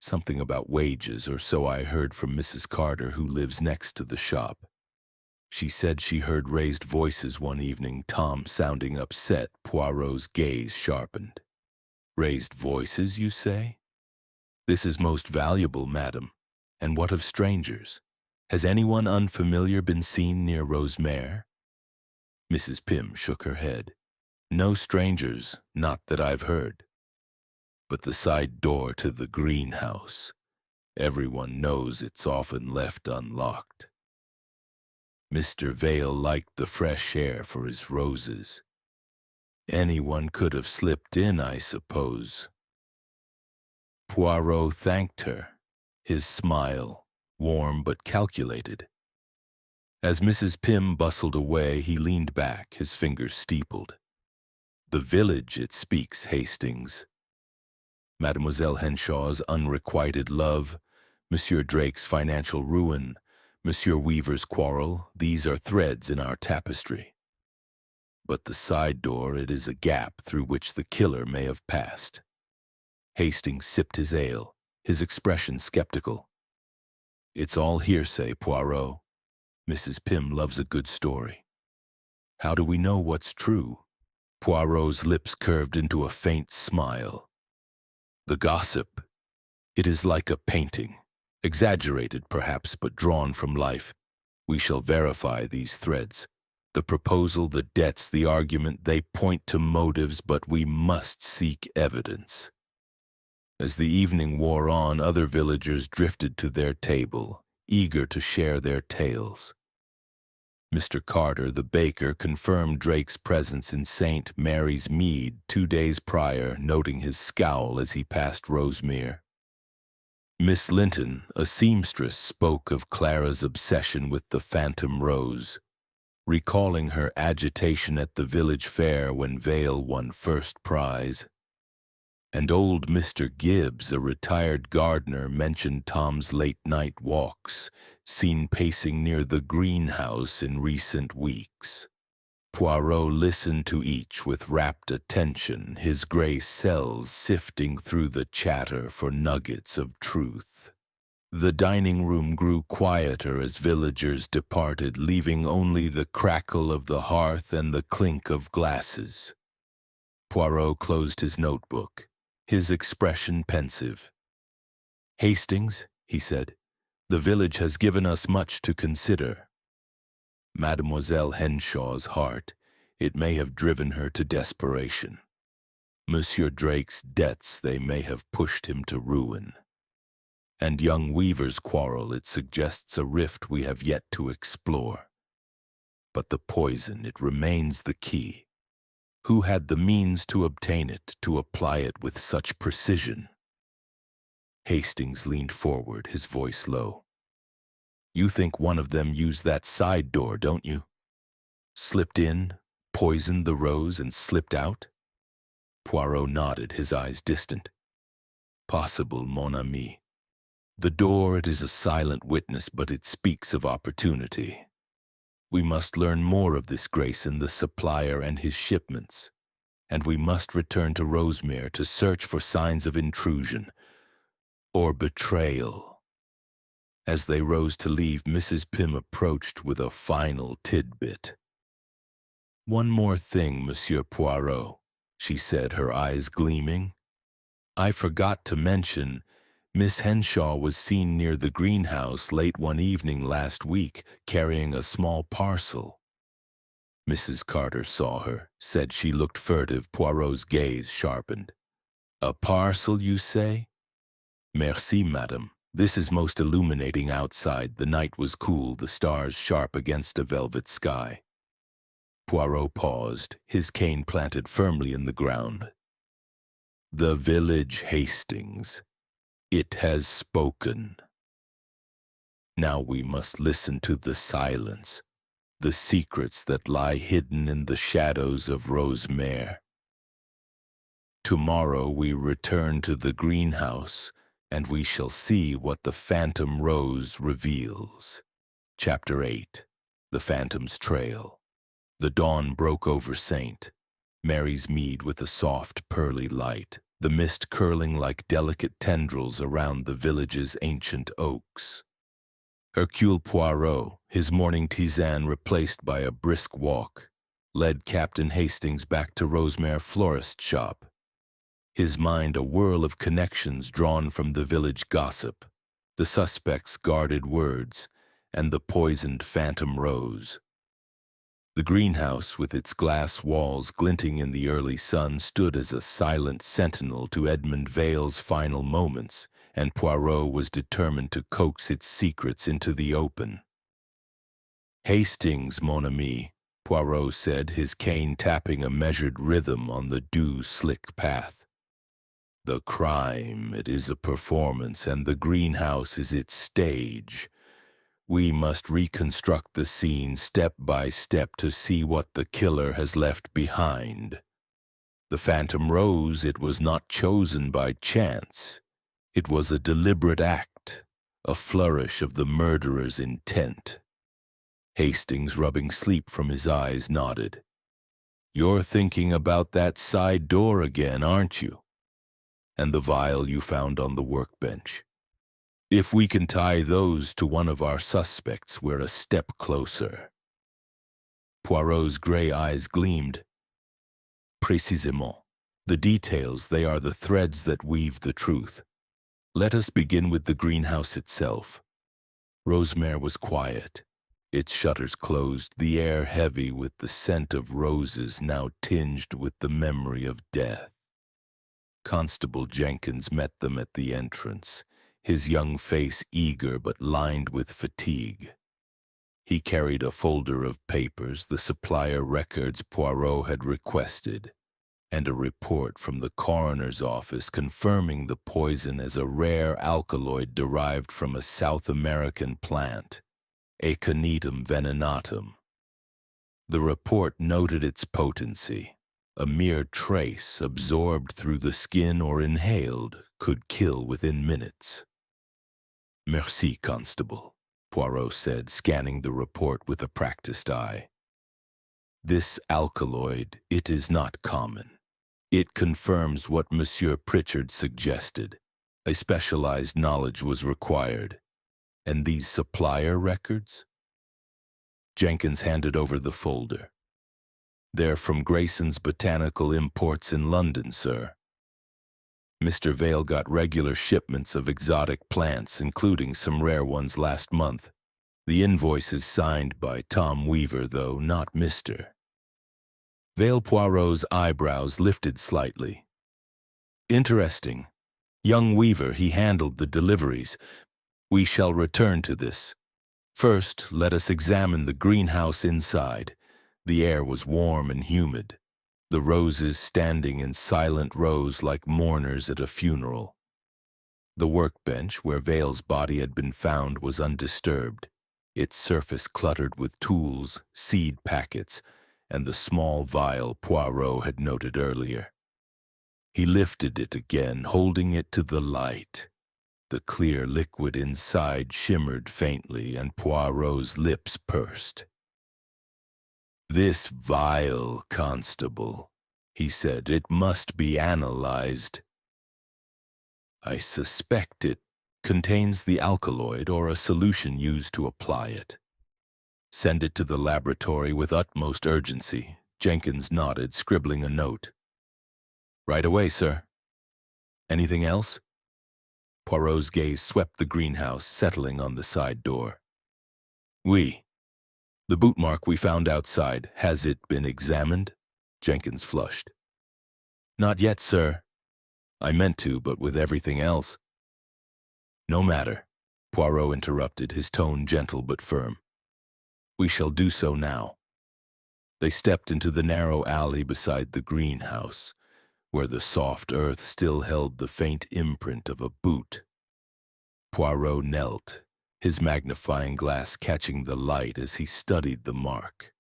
Something about wages, or so I heard from Mrs. Carter, who lives next to the shop. She said she heard raised voices one evening, Tom sounding upset. Poirot's gaze sharpened. Raised voices, you say? This is most valuable, madam. And what of strangers? Has anyone unfamiliar been seen near Rosemere? Mrs. Pym shook her head. No strangers, not that I've heard. But the side door to the greenhouse, everyone knows it's often left unlocked. Mr. Vale liked the fresh air for his roses. Anyone could have slipped in, I suppose. Poirot thanked her, his smile, warm but calculated. As Mrs. Pym bustled away, he leaned back, his fingers steepled. The village, it speaks, Hastings. Mademoiselle Henshaw's unrequited love, Monsieur Drake's financial ruin, Monsieur Weaver's quarrel, these are threads in our tapestry. But the side door, it is a gap through which the killer may have passed. Hastings sipped his ale, his expression skeptical. It's all hearsay, Poirot. Mrs. Pym loves a good story. How do we know what's true? Poirot's lips curved into a faint smile. The gossip. It is like a painting, exaggerated perhaps, but drawn from life. We shall verify these threads. The proposal, the debts, the argument, they point to motives, but we must seek evidence. As the evening wore on, other villagers drifted to their table, eager to share their tales. Mr. Carter, the baker, confirmed Drake's presence in St. Mary's Mead 2 days prior, noting his scowl as he passed Rosemere. Miss Linton, a seamstress, spoke of Clara's obsession with the phantom rose, recalling her agitation at the village fair when Vale won first prize. And old Mr. Gibbs, a retired gardener, mentioned Tom's late-night walks, seen pacing near the greenhouse in recent weeks. Poirot listened to each with rapt attention, his gray cells sifting through the chatter for nuggets of truth. The dining room grew quieter as villagers departed, leaving only the crackle of the hearth and the clink of glasses. Poirot closed his notebook, his expression pensive. "Hastings," he said, "the village has given us much to consider." Mademoiselle Henshaw's heart, it may have driven her to desperation. Monsieur Drake's debts, they may have pushed him to ruin. And young Weaver's quarrel, it suggests a rift we have yet to explore. But the poison, it remains the key. Who had the means to obtain it, to apply it with such precision? Hastings leaned forward, his voice low. "You think one of them used that side door, don't you? Slipped in, poisoned the rose, and slipped out?" Poirot nodded, his eyes distant. "Possible, mon ami. The door, it is a silent witness, but it speaks of opportunity. We must learn more of this Grayson, the supplier, and his shipments, and we must return to Rosemere to search for signs of intrusion or betrayal." As they rose to leave, Mrs. Pym approached with a final tidbit. "One more thing, Monsieur Poirot," she said, her eyes gleaming. "I forgot to mention, Miss Henshaw was seen near the greenhouse late one evening last week, carrying a small parcel." Mrs. Carter saw her, said she looked furtive. Poirot's gaze sharpened. "A parcel, you say?" "Merci, madame. This is most illuminating outside. The night was cool, the stars sharp against a velvet sky." Poirot paused, his cane planted firmly in the ground. "The village, Hastings. It has spoken. Now we must listen to the silence, the secrets that lie hidden in the shadows of Rosemere. Tomorrow we return to the greenhouse, and we shall see what the phantom rose reveals." Chapter 8. The Phantom's Trail. The dawn broke over St. Mary's Mead with a soft, pearly light, the mist curling like delicate tendrils around the village's ancient oaks. Hercule Poirot, his morning tisane replaced by a brisk walk, led Captain Hastings back to Rosemere florist shop, his mind a whirl of connections drawn from the village gossip, the suspect's guarded words, and the poisoned phantom rose. The greenhouse, with its glass walls glinting in the early sun, stood as a silent sentinel to Edmund Vale's final moments, and Poirot was determined to coax its secrets into the open. "Hastings, mon ami," Poirot said, his cane tapping a measured rhythm on the dew-slick path. "The crime, it is a performance, and the greenhouse is its stage. We must reconstruct the scene step by step to see what the killer has left behind. The phantom rose, it was not chosen by chance. It was a deliberate act, a flourish of the murderer's intent." Hastings, rubbing sleep from his eyes, nodded. "You're thinking about that side door again, aren't you? And the vial you found on the workbench. If we can tie those to one of our suspects, we're a step closer." Poirot's gray eyes gleamed. "Précisément. The details, they are the threads that weave the truth. Let us begin with the greenhouse itself." Rosemere was quiet, its shutters closed, the air heavy with the scent of roses now tinged with the memory of death. Constable Jenkins met them at the entrance, his young face eager but lined with fatigue. He carried a folder of papers, the supplier records Poirot had requested, and a report from the coroner's office confirming the poison as a rare alkaloid derived from a South American plant, Aconitum venenatum. The report noted its potency. A mere trace absorbed through the skin or inhaled could kill within minutes. Merci, Constable, Poirot said, scanning the report with a practiced eye. This alkaloid, it is not common. It confirms what Monsieur Pritchard suggested. A specialized knowledge was required. And these supplier records? Jenkins handed over the folder. They're from Grayson's Botanical Imports in London, sir. Mr. Vale got regular shipments of exotic plants, including some rare ones last month. The invoice is signed by Tom Weaver, though not Mr. Vale Poirot's eyebrows lifted slightly. Interesting. Young Weaver, he handled the deliveries. We shall return to this. First, let us examine the greenhouse inside. The air was warm and humid, the roses standing in silent rows like mourners at a funeral. The workbench where Vale's body had been found was undisturbed, its surface cluttered with tools, seed packets, and the small vial Poirot had noted earlier. He lifted it again, holding it to the light. The clear liquid inside shimmered faintly, and Poirot's lips pursed. "This vial, Constable," he said, "it must be analyzed. I suspect it contains the alkaloid or a solution used to apply it. Send it to the laboratory with utmost urgency." Jenkins nodded, scribbling a note. "Right away, sir. Anything else?" Poirot's gaze swept the greenhouse, settling on the side door. "Oui. The boot mark we found outside, has it been examined?" Jenkins flushed. "Not yet, sir. I meant to, but with everything else." "No matter," Poirot interrupted, his tone gentle but firm. "We shall do so now." They stepped into the narrow alley beside the greenhouse, where the soft earth still held the faint imprint of a boot. Poirot knelt, his magnifying glass catching the light as he studied the mark.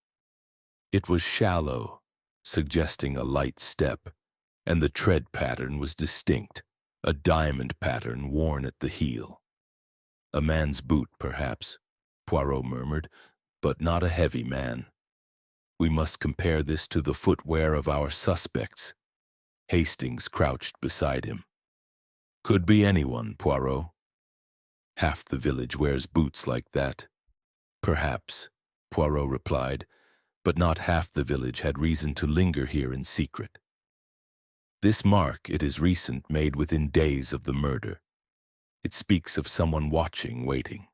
It was shallow, suggesting a light step, and the tread pattern was distinct, a diamond pattern worn at the heel. "A man's boot, perhaps," Poirot murmured, "but not a heavy man. We must compare this to the footwear of our suspects." Hastings crouched beside him. "Could be anyone, Poirot. Half the village wears boots like that." "Perhaps," Poirot replied, "but not half the village had reason to linger here in secret. This mark, it is recent, made within days of the murder. It speaks of someone watching, waiting."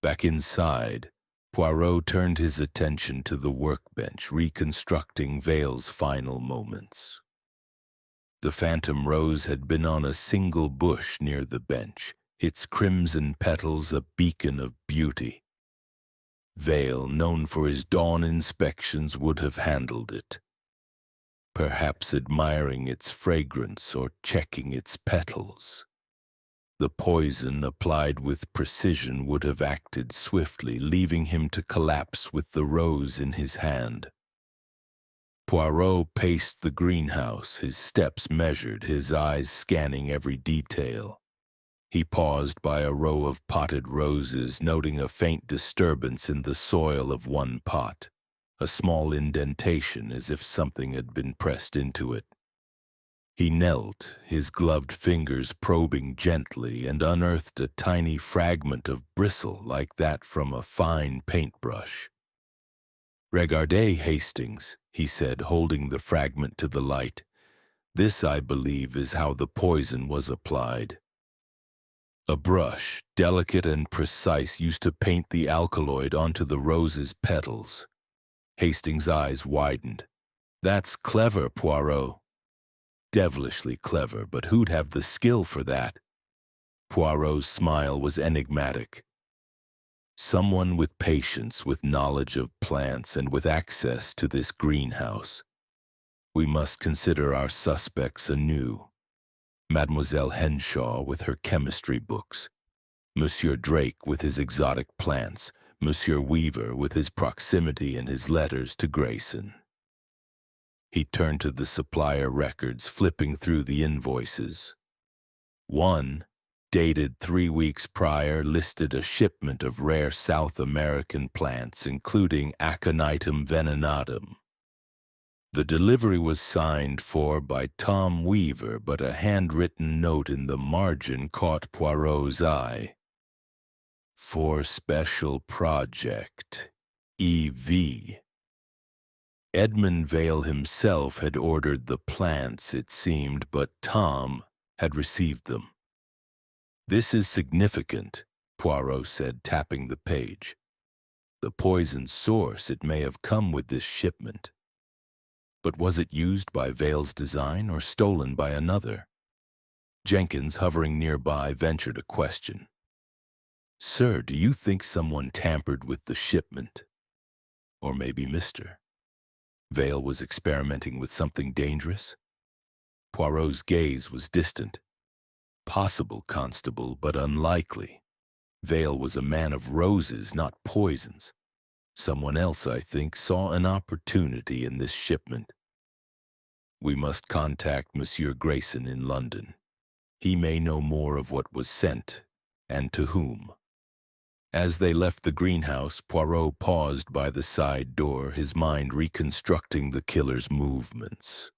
Back inside, Poirot turned his attention to the workbench, reconstructing Vale's final moments. The phantom rose had been on a single bush near the bench, its crimson petals a beacon of beauty. Vale, known for his dawn inspections, would have handled it, perhaps admiring its fragrance or checking its petals. The poison, applied with precision, would have acted swiftly, leaving him to collapse with the rose in his hand. Poirot paced the greenhouse, his steps measured, his eyes scanning every detail. He paused by a row of potted roses, noting a faint disturbance in the soil of one pot, a small indentation as if something had been pressed into it. He knelt, his gloved fingers probing gently, and unearthed a tiny fragment of bristle like that from a fine paintbrush. "Regardez, Hastings," he said, holding the fragment to the light. "This, I believe, is how the poison was applied. A brush, delicate and precise, used to paint the alkaloid onto the rose's petals." Hastings' eyes widened. "That's clever, Poirot." "Devilishly clever, but who'd have the skill for that?" Poirot's smile was enigmatic. "Someone with patience, with knowledge of plants, and with access to this greenhouse. We must consider our suspects anew. Mademoiselle Henshaw with her chemistry books, Monsieur Drake with his exotic plants, Monsieur Weaver with his proximity and his letters to Grayson. He turned to the supplier records, flipping through the invoices. One, dated 3 weeks prior, listed a shipment of rare South American plants, including Aconitum venenatum. The delivery was signed for by Tom Weaver, but a handwritten note in the margin caught Poirot's eye. For special project, E.V. Edmund Vale himself had ordered the plants, it seemed, but Tom had received them. This is significant, Poirot said, tapping the page. The poison's source, it may have come with this shipment. But was it used by Vale's design or stolen by another? Jenkins, hovering nearby, ventured a question. Sir, do you think someone tampered with the shipment? Or maybe Mr. Vale was experimenting with something dangerous? Poirot's gaze was distant. Possible, Constable, but unlikely. Vale was a man of roses, not poisons. Someone else, I think, saw an opportunity in this shipment. We must contact Monsieur Grayson in London. He may know more of what was sent, and to whom. As they left the greenhouse, Poirot paused by the side door, his mind reconstructing the killer's movements.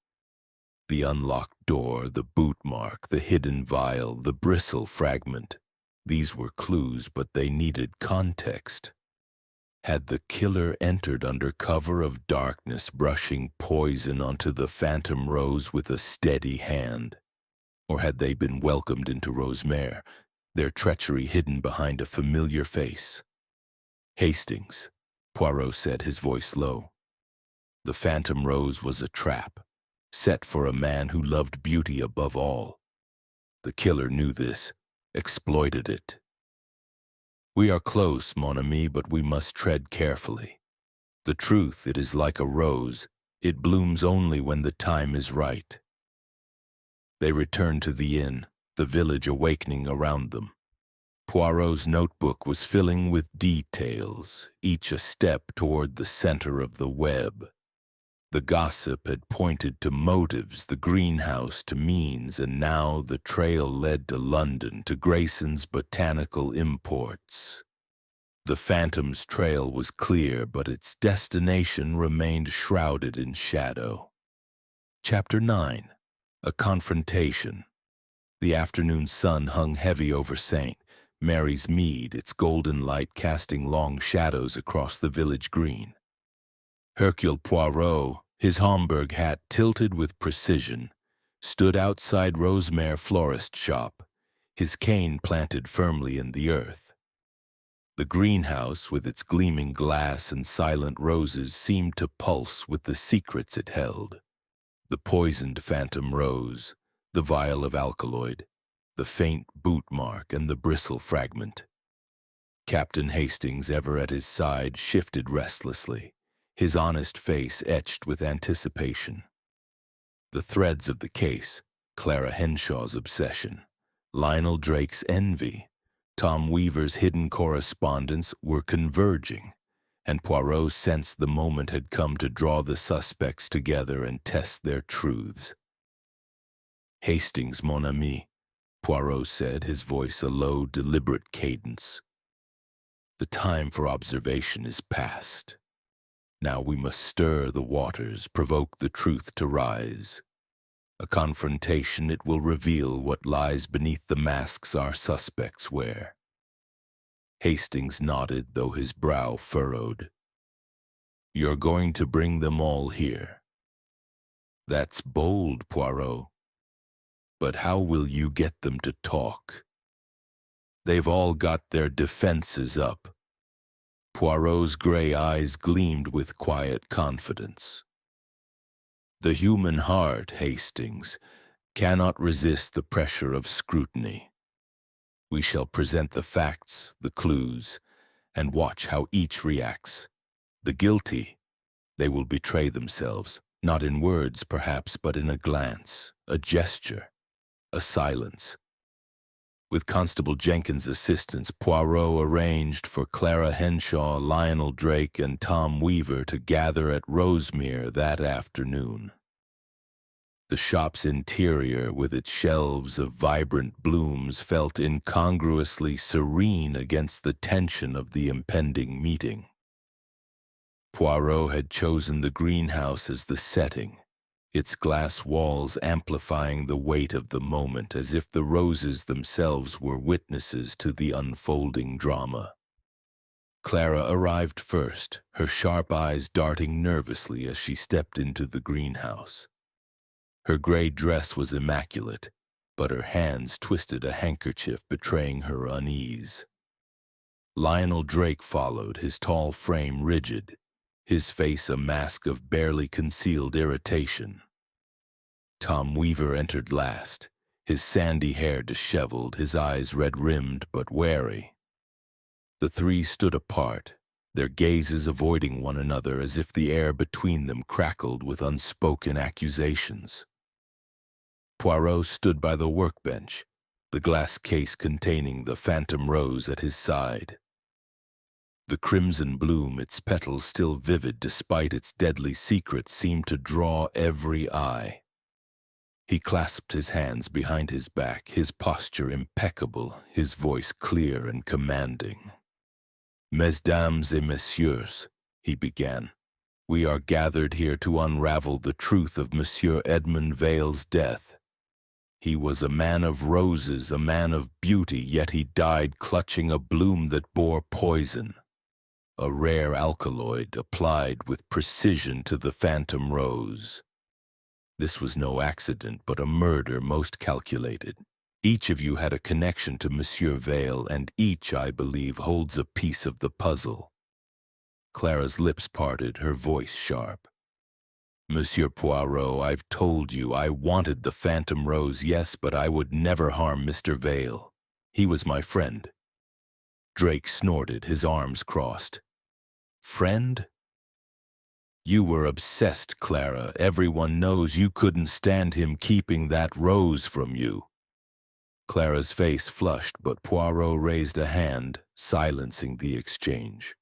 The unlocked door, the boot mark, the hidden vial, the bristle fragment. These were clues, but they needed context. Had the killer entered under cover of darkness, brushing poison onto the phantom rose with a steady hand? Or had they been welcomed into Rosemère, their treachery hidden behind a familiar face? Hastings, Poirot said, his voice low. The phantom rose was a trap, set for a man who loved beauty above all. The killer knew this, exploited it. We are close, mon ami, but we must tread carefully. The truth, it is like a rose. It blooms only when the time is right. They returned to the inn, the village awakening around them. Poirot's notebook was filling with details, each a step toward the center of the web. The gossip had pointed to motives, the greenhouse to means, and now the trail led to London, to Grayson's botanical imports. The Phantom's trail was clear, but its destination remained shrouded in shadow. Chapter 9. A Confrontation. The afternoon sun hung heavy over St. Mary's Mead, its golden light casting long shadows across the village green. Hercule Poirot, his Homburg hat tilted with precision, stood outside Rosemère florist shop, his cane planted firmly in the earth. The greenhouse, with its gleaming glass and silent roses, seemed to pulse with the secrets it held. The poisoned phantom rose, the vial of alkaloid, the faint boot mark, and the bristle fragment. Captain Hastings, ever at his side, shifted restlessly, his honest face etched with anticipation. The threads of the case, Clara Henshaw's obsession, Lionel Drake's envy, Tom Weaver's hidden correspondence were converging, and Poirot sensed the moment had come to draw the suspects together and test their truths. Hastings, mon ami, Poirot said, his voice a low, deliberate cadence. The time for observation is past. Now we must stir the waters, provoke the truth to rise. A confrontation, it will reveal what lies beneath the masks our suspects wear. Hastings nodded, though his brow furrowed. You're going to bring them all here. That's bold, Poirot. But how will you get them to talk? They've all got their defenses up. Poirot's gray eyes gleamed with quiet confidence. The human heart, Hastings, cannot resist the pressure of scrutiny. We shall present the facts, the clues, and watch how each reacts. The guilty, they will betray themselves, Not in words, perhaps, but in a glance, a gesture, a silence. With Constable Jenkins' assistance, Poirot arranged for Clara Henshaw, Lionel Drake, and Tom Weaver to gather at Rosemere that afternoon. The shop's interior, with its shelves of vibrant blooms, felt incongruously serene against the tension of the impending meeting. Poirot had chosen the greenhouse as the setting, its glass walls amplifying the weight of the moment as if the roses themselves were witnesses to the unfolding drama. Clara arrived first, her sharp eyes darting nervously as she stepped into the greenhouse. Her gray dress was immaculate, but her hands twisted a handkerchief betraying her unease. Lionel Drake followed, his tall frame rigid, his face a mask of barely concealed irritation. Tom Weaver entered last, his sandy hair disheveled, his eyes red-rimmed but wary. The three stood apart, their gazes avoiding one another as if the air between them crackled with unspoken accusations. Poirot stood by the workbench, the glass case containing the phantom rose at his side. The crimson bloom, its petals still vivid despite its deadly secret, seemed to draw every eye. He clasped his hands behind his back, his posture impeccable, his voice clear and commanding. "Mesdames et messieurs," he began, "we are gathered here to unravel the truth of Monsieur Edmund Vale's death. He was a man of roses, a man of beauty, yet he died clutching a bloom that bore poison. A rare alkaloid applied with precision to the phantom rose. This was no accident, but a murder most calculated. Each of you had a connection to Monsieur Vale, and each, I believe, holds a piece of the puzzle." Clara's lips parted, her voice sharp. "Monsieur Poirot, I've told you I wanted the phantom rose, yes, but I would never harm Mr. Vale. He was my friend." Drake snorted, his arms crossed. "Friend? You were obsessed, Clara. Everyone knows you couldn't stand him keeping that rose from you." Clara's face flushed, but Poirot raised a hand, silencing the exchange.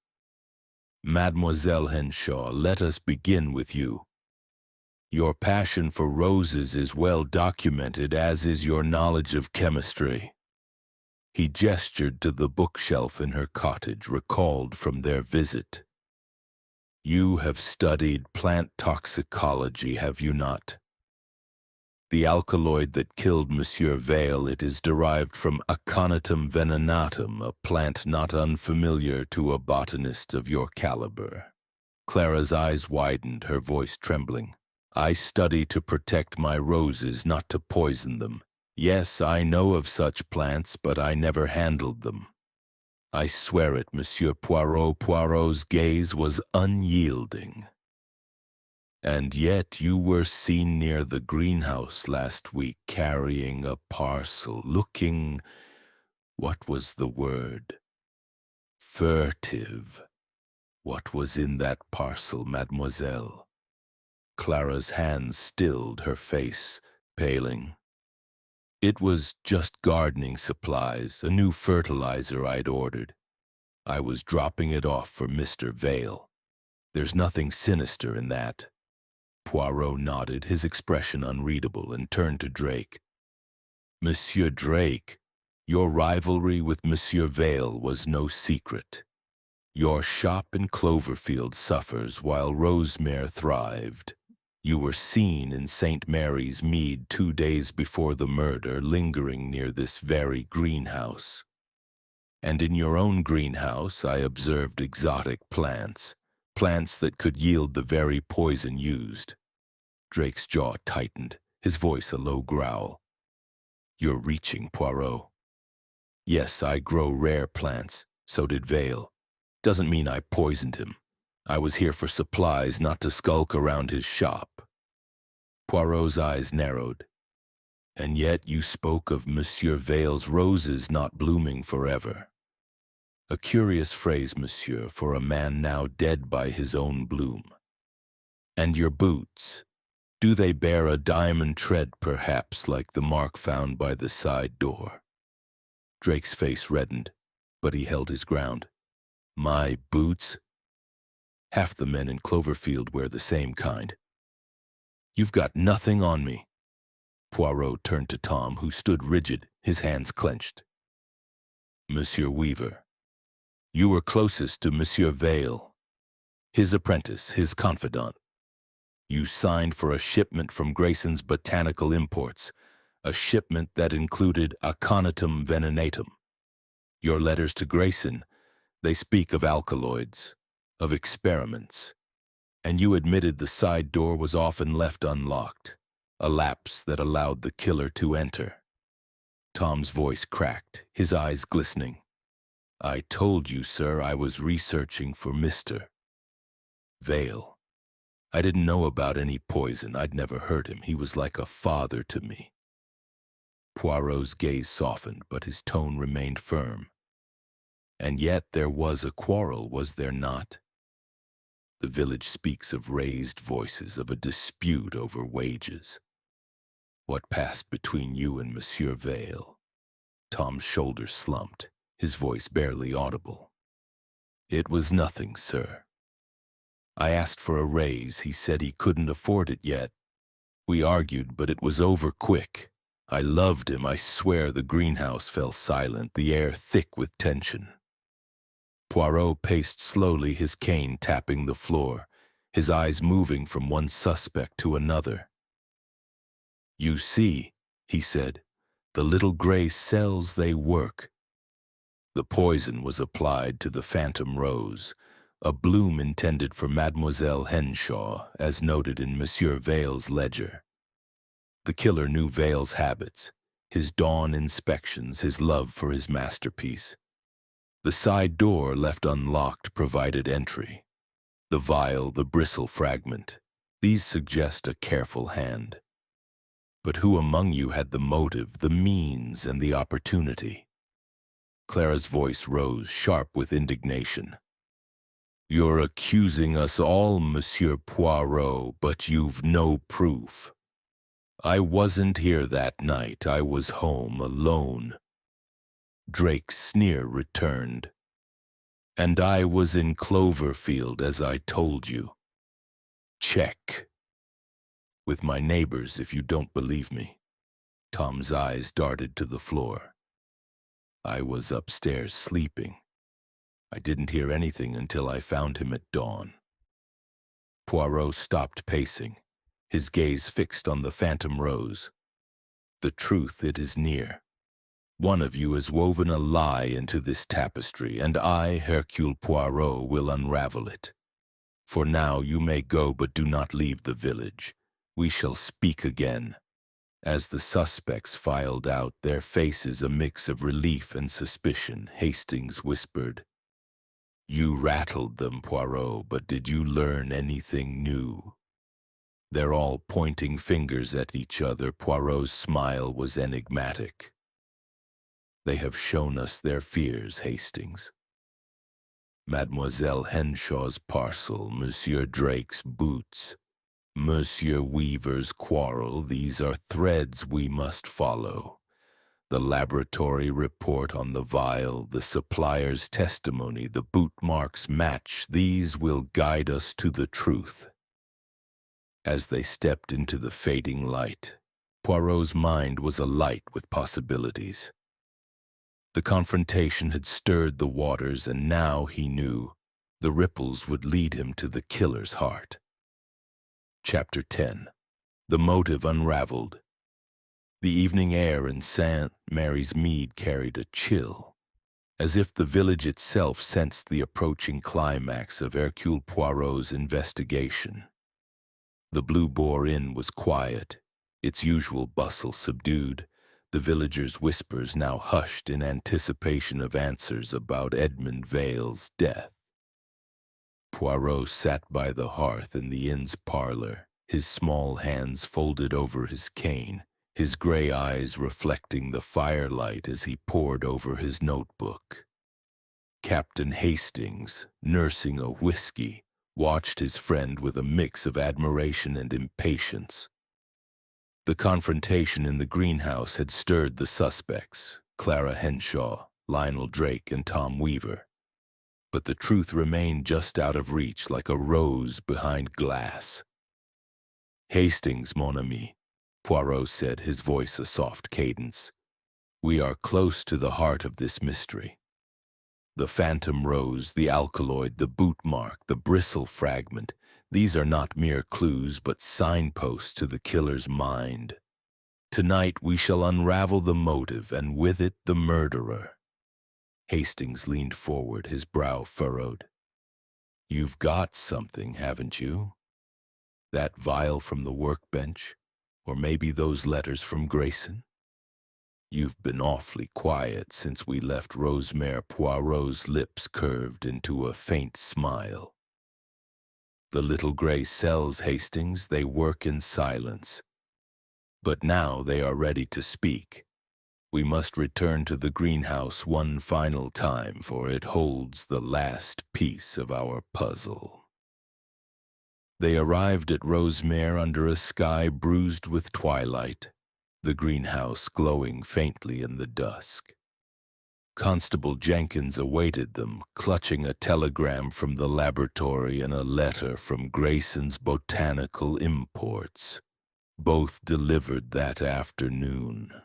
"Mademoiselle Henshaw, let us begin with you. Your passion for roses is well documented, as is your knowledge of chemistry." He gestured to the bookshelf in her cottage, recalled from their visit. "You have studied plant toxicology, have you not? The alkaloid that killed Monsieur Vale, it is derived from Aconitum venenatum, a plant not unfamiliar to a botanist of your caliber." Clara's eyes widened, her voice trembling. "I study to protect my roses, not to poison them. Yes, I know of such plants, but I never handled them. I swear it, Monsieur Poirot." Poirot's gaze was unyielding. "And yet you were seen near the greenhouse last week carrying a parcel, looking, what was the word? Furtive. What was in that parcel, mademoiselle?" Clara's hands stilled, her face paling. "It was just gardening supplies, a new fertilizer I'd ordered. I was dropping it off for Mr. Vale. There's nothing sinister in that." Poirot nodded, his expression unreadable, and turned to Drake. "Monsieur Drake, your rivalry with Monsieur Vale was no secret. Your shop in Cloverfield suffers while Rosemere thrived. You were seen in St. Mary's Mead 2 days before the murder, lingering near this very greenhouse. And in your own greenhouse I observed exotic plants, plants that could yield the very poison used." Drake's jaw tightened, his voice a low growl. "You're reaching, Poirot. Yes, I grow rare plants, so did Vale. Doesn't mean I poisoned him. I was here for supplies, not to skulk around his shop." Poirot's eyes narrowed. "And yet you spoke of Monsieur Vale's roses not blooming forever. A curious phrase, monsieur, for a man now dead by his own bloom. And your boots, Do they bear a diamond tread, perhaps, like the mark found by the side door? Drake's face reddened, but he held his ground. My boots? Half the men in Cloverfield wear the same kind. You've got nothing on me. Poirot turned to Tom, who stood rigid, his hands clenched. Monsieur Weaver, you were closest to Monsieur Vale, his apprentice, his confidant. You signed for a shipment from Grayson's Botanical Imports, a shipment that included aconitum venenatum. Your letters to Grayson, they speak of alkaloids, of experiments, and you admitted the side door was often left unlocked, a lapse that allowed the killer to enter. Tom's voice cracked, his eyes glistening. I told you, sir, I was researching for Mr. Vale. I didn't know about any poison. I'd never heard him. He was like a father to me. Poirot's gaze softened, but his tone remained firm. And yet there was a quarrel, was there not? The village speaks of raised voices, of a dispute over wages. What passed between you and Monsieur Vale? Tom's shoulders slumped, his voice barely audible. It was nothing, sir. I asked for a raise. He said he couldn't afford it yet. We argued, but it was over quick. I loved him. I swear the greenhouse fell silent, the air thick with tension. Poirot paced slowly, his cane tapping the floor, his eyes moving from one suspect to another. You see, he said, the little gray cells, they work. The poison was applied to the phantom rose, a bloom intended for Mademoiselle Henshaw, as noted in Monsieur Vale's ledger. The killer knew Vale's habits, his dawn inspections, his love for his masterpiece. The side door left unlocked provided entry. The vial, the bristle fragment, these suggest a careful hand. But who among you had the motive, the means, and the opportunity? Clara's voice rose, sharp with indignation. You're accusing us all, Monsieur Poirot, but you've no proof. I wasn't here that night. I was home alone. Drake's sneer returned. And I was in Cloverfield, as I told you. Check. With my neighbors, if you don't believe me. Tom's eyes darted to the floor. I was upstairs sleeping. I didn't hear anything until I found him at dawn. Poirot stopped pacing, his gaze fixed on the phantom rose. The truth, it is near. One of you has woven a lie into this tapestry, and I, Hercule Poirot, will unravel it. For now you may go, but do not leave the village. We shall speak again. As the suspects filed out, their faces a mix of relief and suspicion, Hastings whispered, You rattled them, Poirot, but did you learn anything new? They're all pointing fingers at each other. Poirot's smile was enigmatic. They have shown us their fears, Hastings. Mademoiselle Henshaw's parcel, Monsieur Drake's boots, Monsieur Weaver's quarrel, these are threads we must follow. The laboratory report on the vial, the supplier's testimony, the boot marks match, these will guide us to the truth. As they stepped into the fading light, Poirot's mind was alight with possibilities. The confrontation had stirred the waters, and now he knew the ripples would lead him to the killer's heart. Chapter 10. The Motive Unraveled. The evening air in St. Mary's Mead carried a chill, as if the village itself sensed the approaching climax of Hercule Poirot's investigation. The Blue Boar Inn was quiet, its usual bustle subdued, the villagers' whispers now hushed in anticipation of answers about Edmund Vale's death. Poirot sat by the hearth in the inn's parlor, his small hands folded over his cane, his gray eyes reflecting the firelight as he pored over his notebook. Captain Hastings, nursing a whiskey, watched his friend with a mix of admiration and impatience. The confrontation in the greenhouse had stirred the suspects, Clara Henshaw, Lionel Drake, and Tom Weaver. But the truth remained just out of reach, like a rose behind glass. "Hastings, mon ami," Poirot said, his voice a soft cadence. "We are close to the heart of this mystery. The phantom rose, the alkaloid, the boot mark, the bristle fragment, these are not mere clues but signposts to the killer's mind. Tonight we shall unravel the motive, and with it the murderer." Hastings leaned forward, his brow furrowed. "You've got something, haven't you? That vial from the workbench, or maybe those letters from Grayson? You've been awfully quiet since we left Rosemère." Poirot's lips curved into a faint smile. "The little gray cells, Hastings, they work in silence. But now they are ready to speak. We must return to the greenhouse one final time, for it holds the last piece of our puzzle." They arrived at Rosemère under a sky bruised with twilight, the greenhouse glowing faintly in the dusk. Constable Jenkins awaited them, clutching a telegram from the laboratory and a letter from Grayson's botanical imports. Both delivered that afternoon.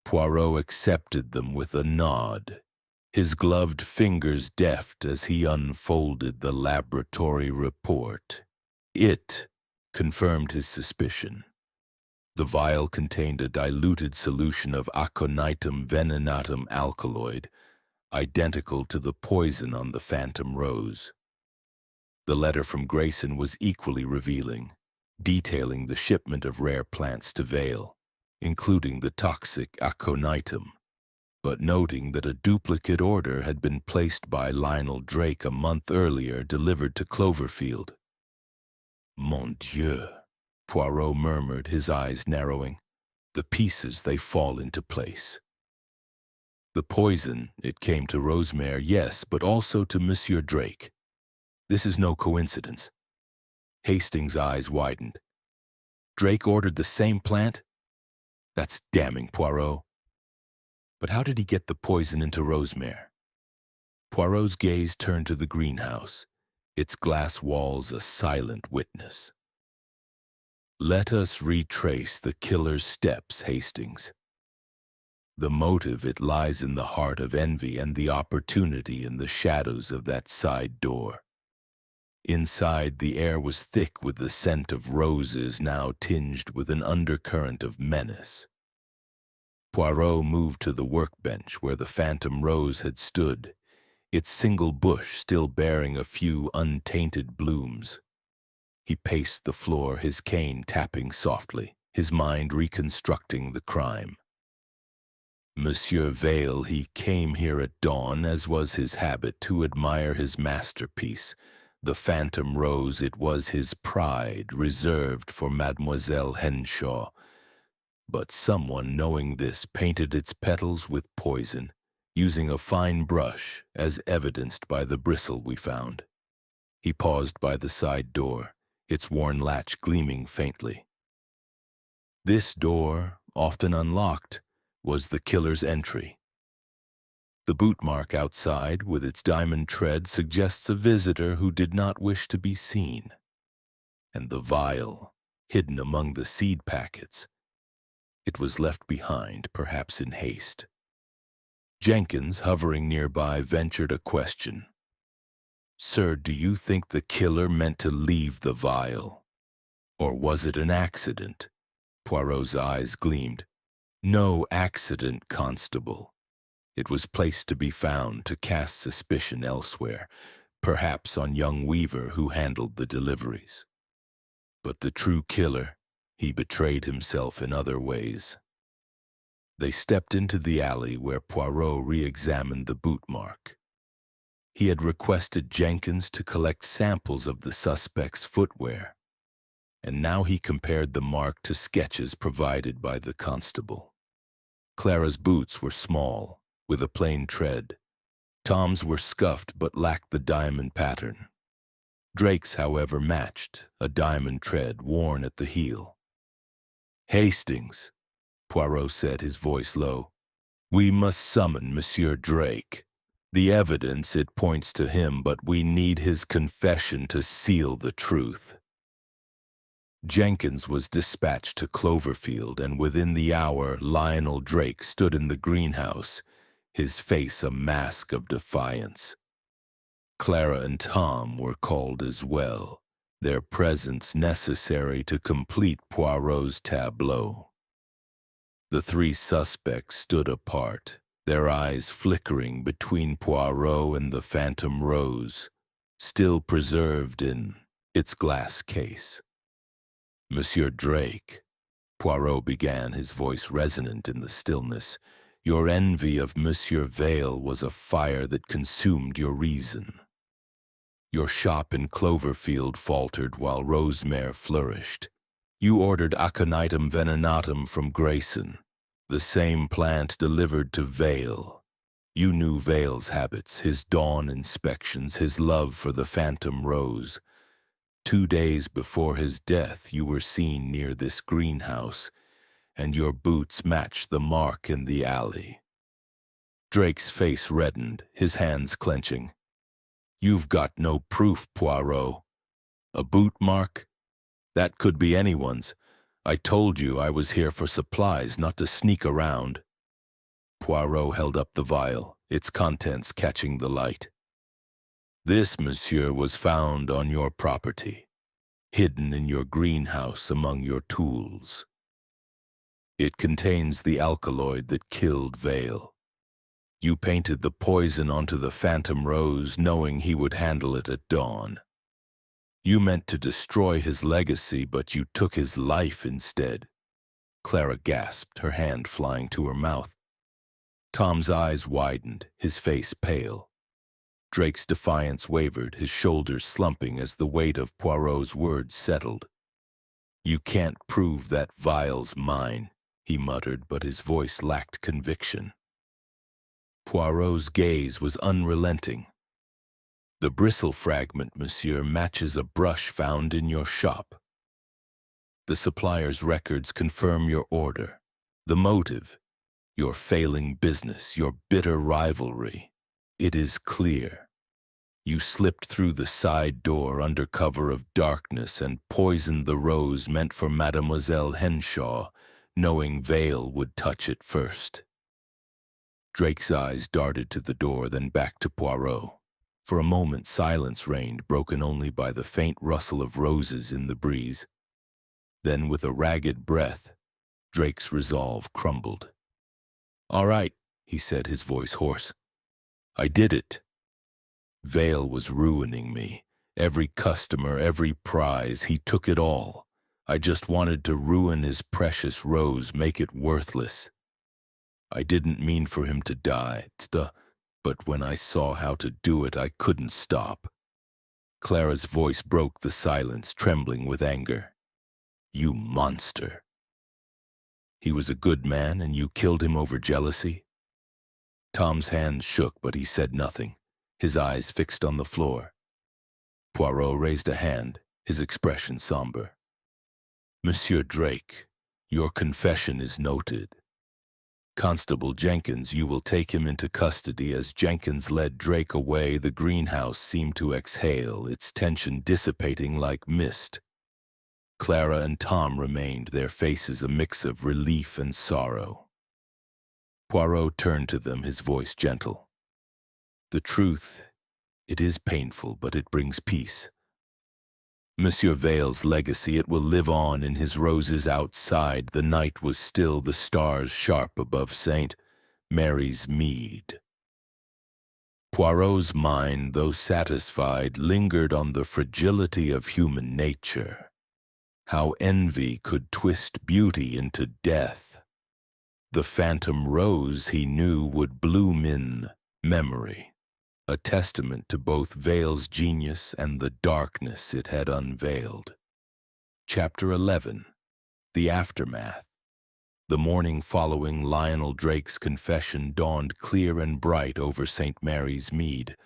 Poirot accepted them with a nod, his gloved fingers deft as he unfolded the laboratory report. It confirmed his suspicion. The vial contained a diluted solution of aconitum venenatum alkaloid, identical to the poison on the phantom rose. The letter from Grayson was equally revealing, detailing the shipment of rare plants to Vale, including the toxic aconitum, but noting that a duplicate order had been placed by Lionel Drake a month earlier, delivered to Cloverfield. "Mon Dieu," Poirot murmured, his eyes narrowing. "The pieces, they fall into place. The poison, it came to Rosemère, yes, but also to Monsieur Drake. This is no coincidence." Hastings' eyes widened. "Drake ordered the same plant? That's damning, Poirot. But how did he get the poison into Rosemère?" Poirot's gaze turned to the greenhouse, its glass walls a silent witness. "Let us retrace the killer's steps, Hastings. The motive, it lies in the heart of envy, and the opportunity in the shadows of that side door." Inside, the air was thick with the scent of roses, now tinged with an undercurrent of menace. Poirot moved to the workbench where the phantom rose had stood, its single bush still bearing a few untainted blooms. He paced the floor, his cane tapping softly, his mind reconstructing the crime. Monsieur Vale, he came here at dawn, as was his habit, to admire his masterpiece. The phantom rose, it was his pride, reserved for Mademoiselle Henshaw. But someone, knowing this, painted its petals with poison, using a fine brush, as evidenced by the bristle we found. He paused by the side door, its worn latch gleaming faintly. This door, often unlocked, was the killer's entry. The boot mark outside, with its diamond tread, suggests a visitor who did not wish to be seen. And the vial, hidden among the seed packets, it was left behind, perhaps in haste. Jenkins, hovering nearby, ventured a question. "Sir, do you think the killer meant to leave the vial? Or was it an accident?" Poirot's eyes gleamed. "No accident, Constable. It was placed to be found, to cast suspicion elsewhere, perhaps on young Weaver who handled the deliveries. But the true killer, he betrayed himself in other ways." They stepped into the alley where Poirot re-examined the boot mark. He had requested Jenkins to collect samples of the suspect's footwear, and now he compared the mark to sketches provided by the constable. Clara's boots were small, with a plain tread. Tom's were scuffed but lacked the diamond pattern. Drake's, however, matched, a diamond tread worn at the heel. "Hastings," Poirot said, his voice low, "we must summon Monsieur Drake. The evidence, it points to him, but we need his confession to seal the truth." Jenkins was dispatched to Cloverfield, and within the hour Lionel Drake stood in the greenhouse, his face a mask of defiance. Clara and Tom were called as well, their presence necessary to complete Poirot's tableau. The three suspects stood apart, their eyes flickering between Poirot and the phantom rose, still preserved in its glass case. "Monsieur Drake," Poirot began, his voice resonant in the stillness, "your envy of Monsieur Vale was a fire that consumed your reason. Your shop in Cloverfield faltered while Rosemare flourished. You ordered Aconitum venenatum from Grayson, the same plant delivered to Vale. You knew Vale's habits, his dawn inspections, his love for the phantom rose. 2 days before his death, you were seen near this greenhouse, and your boots matched the mark in the alley." Drake's face reddened, his hands clenching. "You've got no proof, Poirot. A boot mark? That could be anyone's. I told you I was here for supplies, not to sneak around." Poirot held up the vial, its contents catching the light. "This, monsieur, was found on your property, hidden in your greenhouse among your tools. It contains the alkaloid that killed Vale. You painted the poison onto the phantom rose, knowing he would handle it at dawn. You meant to destroy his legacy, but you took his life instead." Clara gasped, her hand flying to her mouth. Tom's eyes widened, his face pale. Drake's defiance wavered, his shoulders slumping as the weight of Poirot's words settled. "You can't prove that vial's mine," he muttered, but his voice lacked conviction. Poirot's gaze was unrelenting. "The bristle fragment, monsieur, matches a brush found in your shop. The supplier's records confirm your order. The motive, your failing business, your bitter rivalry. It is clear. You slipped through the side door under cover of darkness and poisoned the rose meant for Mademoiselle Henshaw, knowing Vale would touch it first." Drake's eyes darted to the door, then back to Poirot. For a moment silence reigned, broken only by the faint rustle of roses in the breeze. Then, with a ragged breath, Drake's resolve crumbled. "All right," he said, his voice hoarse. "I did it. Vale was ruining me. Every customer, every prize, he took it all. I just wanted to ruin his precious rose, make it worthless. I didn't mean for him to die, but when I saw how to do it, I couldn't stop." Clara's voice broke the silence, trembling with anger. "You monster! He was a good man, and you killed him over jealousy?" Tom's hands shook, but he said nothing, his eyes fixed on the floor. Poirot raised a hand, his expression somber. "Monsieur Drake, your confession is noted. Constable Jenkins, you will take him into custody." As Jenkins led Drake away, the greenhouse seemed to exhale, its tension dissipating like mist. Clara and Tom remained, their faces a mix of relief and sorrow. Poirot turned to them, his voice gentle. "The truth, it is painful, but it brings peace. Monsieur Vale's legacy, it will live on in his roses outside. The night was still, the stars sharp above St. Mary's Mead." Poirot's mind, though satisfied, lingered on the fragility of human nature. How envy could twist beauty into death. The phantom rose, he knew, would bloom in memory, a testament to both Vale's genius and the darkness it had unveiled. Chapter 11. The Aftermath. The morning following Lionel Drake's confession dawned clear and bright over St. Mary's Mead,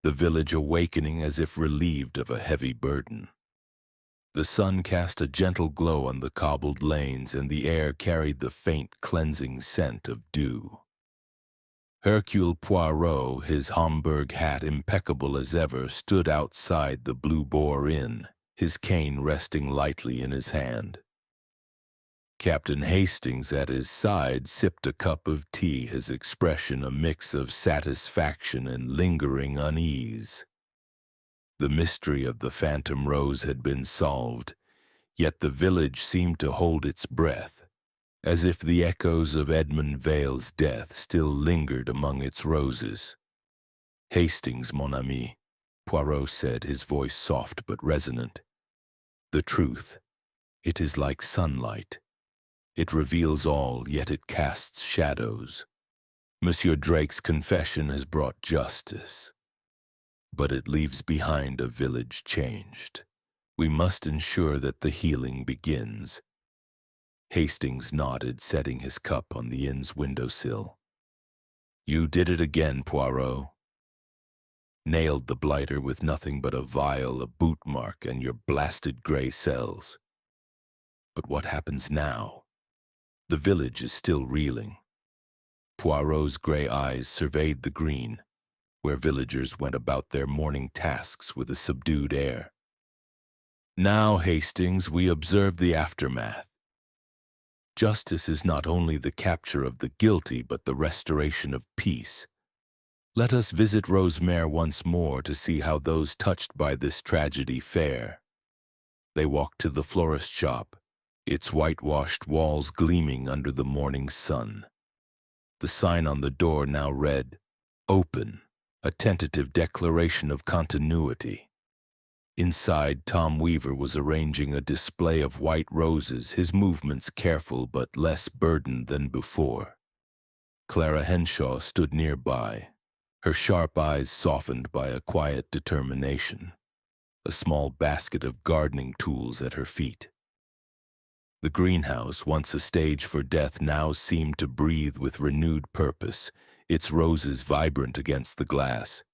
the village awakening as if relieved of a heavy burden. The sun cast a gentle glow on the cobbled lanes, and the air carried the faint, cleansing scent of dew. Hercule Poirot, his Homburg hat impeccable as ever, stood outside the Blue Boar Inn, his cane resting lightly in his hand. Captain Hastings at his side sipped a cup of tea, his expression a mix of satisfaction and lingering unease. The mystery of the phantom rose had been solved, yet the village seemed to hold its breath, as if the echoes of Edmund Vale's death still lingered among its roses. "Hastings, mon ami," Poirot said, his voice soft but resonant. "The truth, it is like sunlight. It reveals all, yet it casts shadows. Monsieur Drake's confession has brought justice, but it leaves behind a village changed. We must ensure that the healing begins." Hastings nodded, setting his cup on the inn's windowsill. "You did it again, Poirot. Nailed the blighter with nothing but a vial, a boot mark, and your blasted gray cells. But what happens now? The village is still reeling." Poirot's gray eyes surveyed the green, where villagers went about their morning tasks with a subdued air. "Now, Hastings, we observe the aftermath. Justice is not only the capture of the guilty, but the restoration of peace. Let us visit Rosemère once more to see how those touched by this tragedy fare." They walked to the florist shop, its whitewashed walls gleaming under the morning sun. The sign on the door now read, "Open," a tentative declaration of continuity. Inside, Tom Weaver was arranging a display of white roses, his movements careful but less burdened than before. Clara Henshaw stood nearby, her sharp eyes softened by a quiet determination, a small basket of gardening tools at her feet. The greenhouse, once a stage for death, now seemed to breathe with renewed purpose, its roses vibrant against the glass.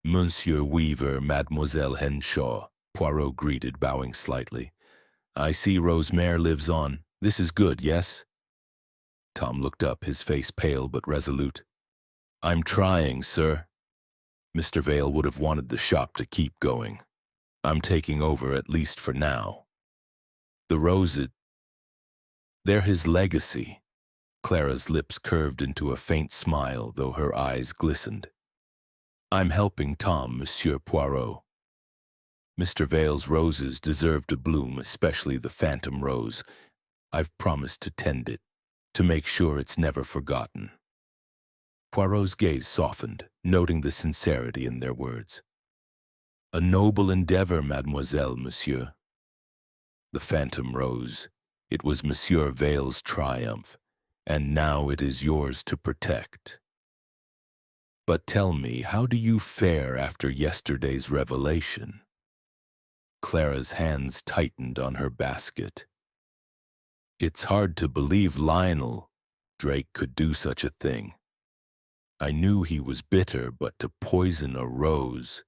"Monsieur Weaver, Mademoiselle Henshaw," Poirot greeted, bowing slightly. "I see Rosemère lives on. This is good, yes?" Tom looked up, his face pale but resolute. "I'm trying, sir. Mr. Vale would have wanted the shop to keep going. I'm taking over, at least for now. The roses, they're his legacy." Clara's lips curved into a faint smile, though her eyes glistened. "I'm helping Tom, Monsieur Poirot. Mr. Vale's roses deserve to bloom, especially the phantom rose. I've promised to tend it, to make sure it's never forgotten." Poirot's gaze softened, noting the sincerity in their words. "A noble endeavor, mademoiselle, monsieur." The phantom rose. It was Monsieur Vale's triumph, and now it is yours to protect. But tell me, how do you fare after yesterday's revelation? Clara's hands tightened on her basket. It's hard to believe Lionel Drake could do such a thing. I knew he was bitter, but to poison a rose,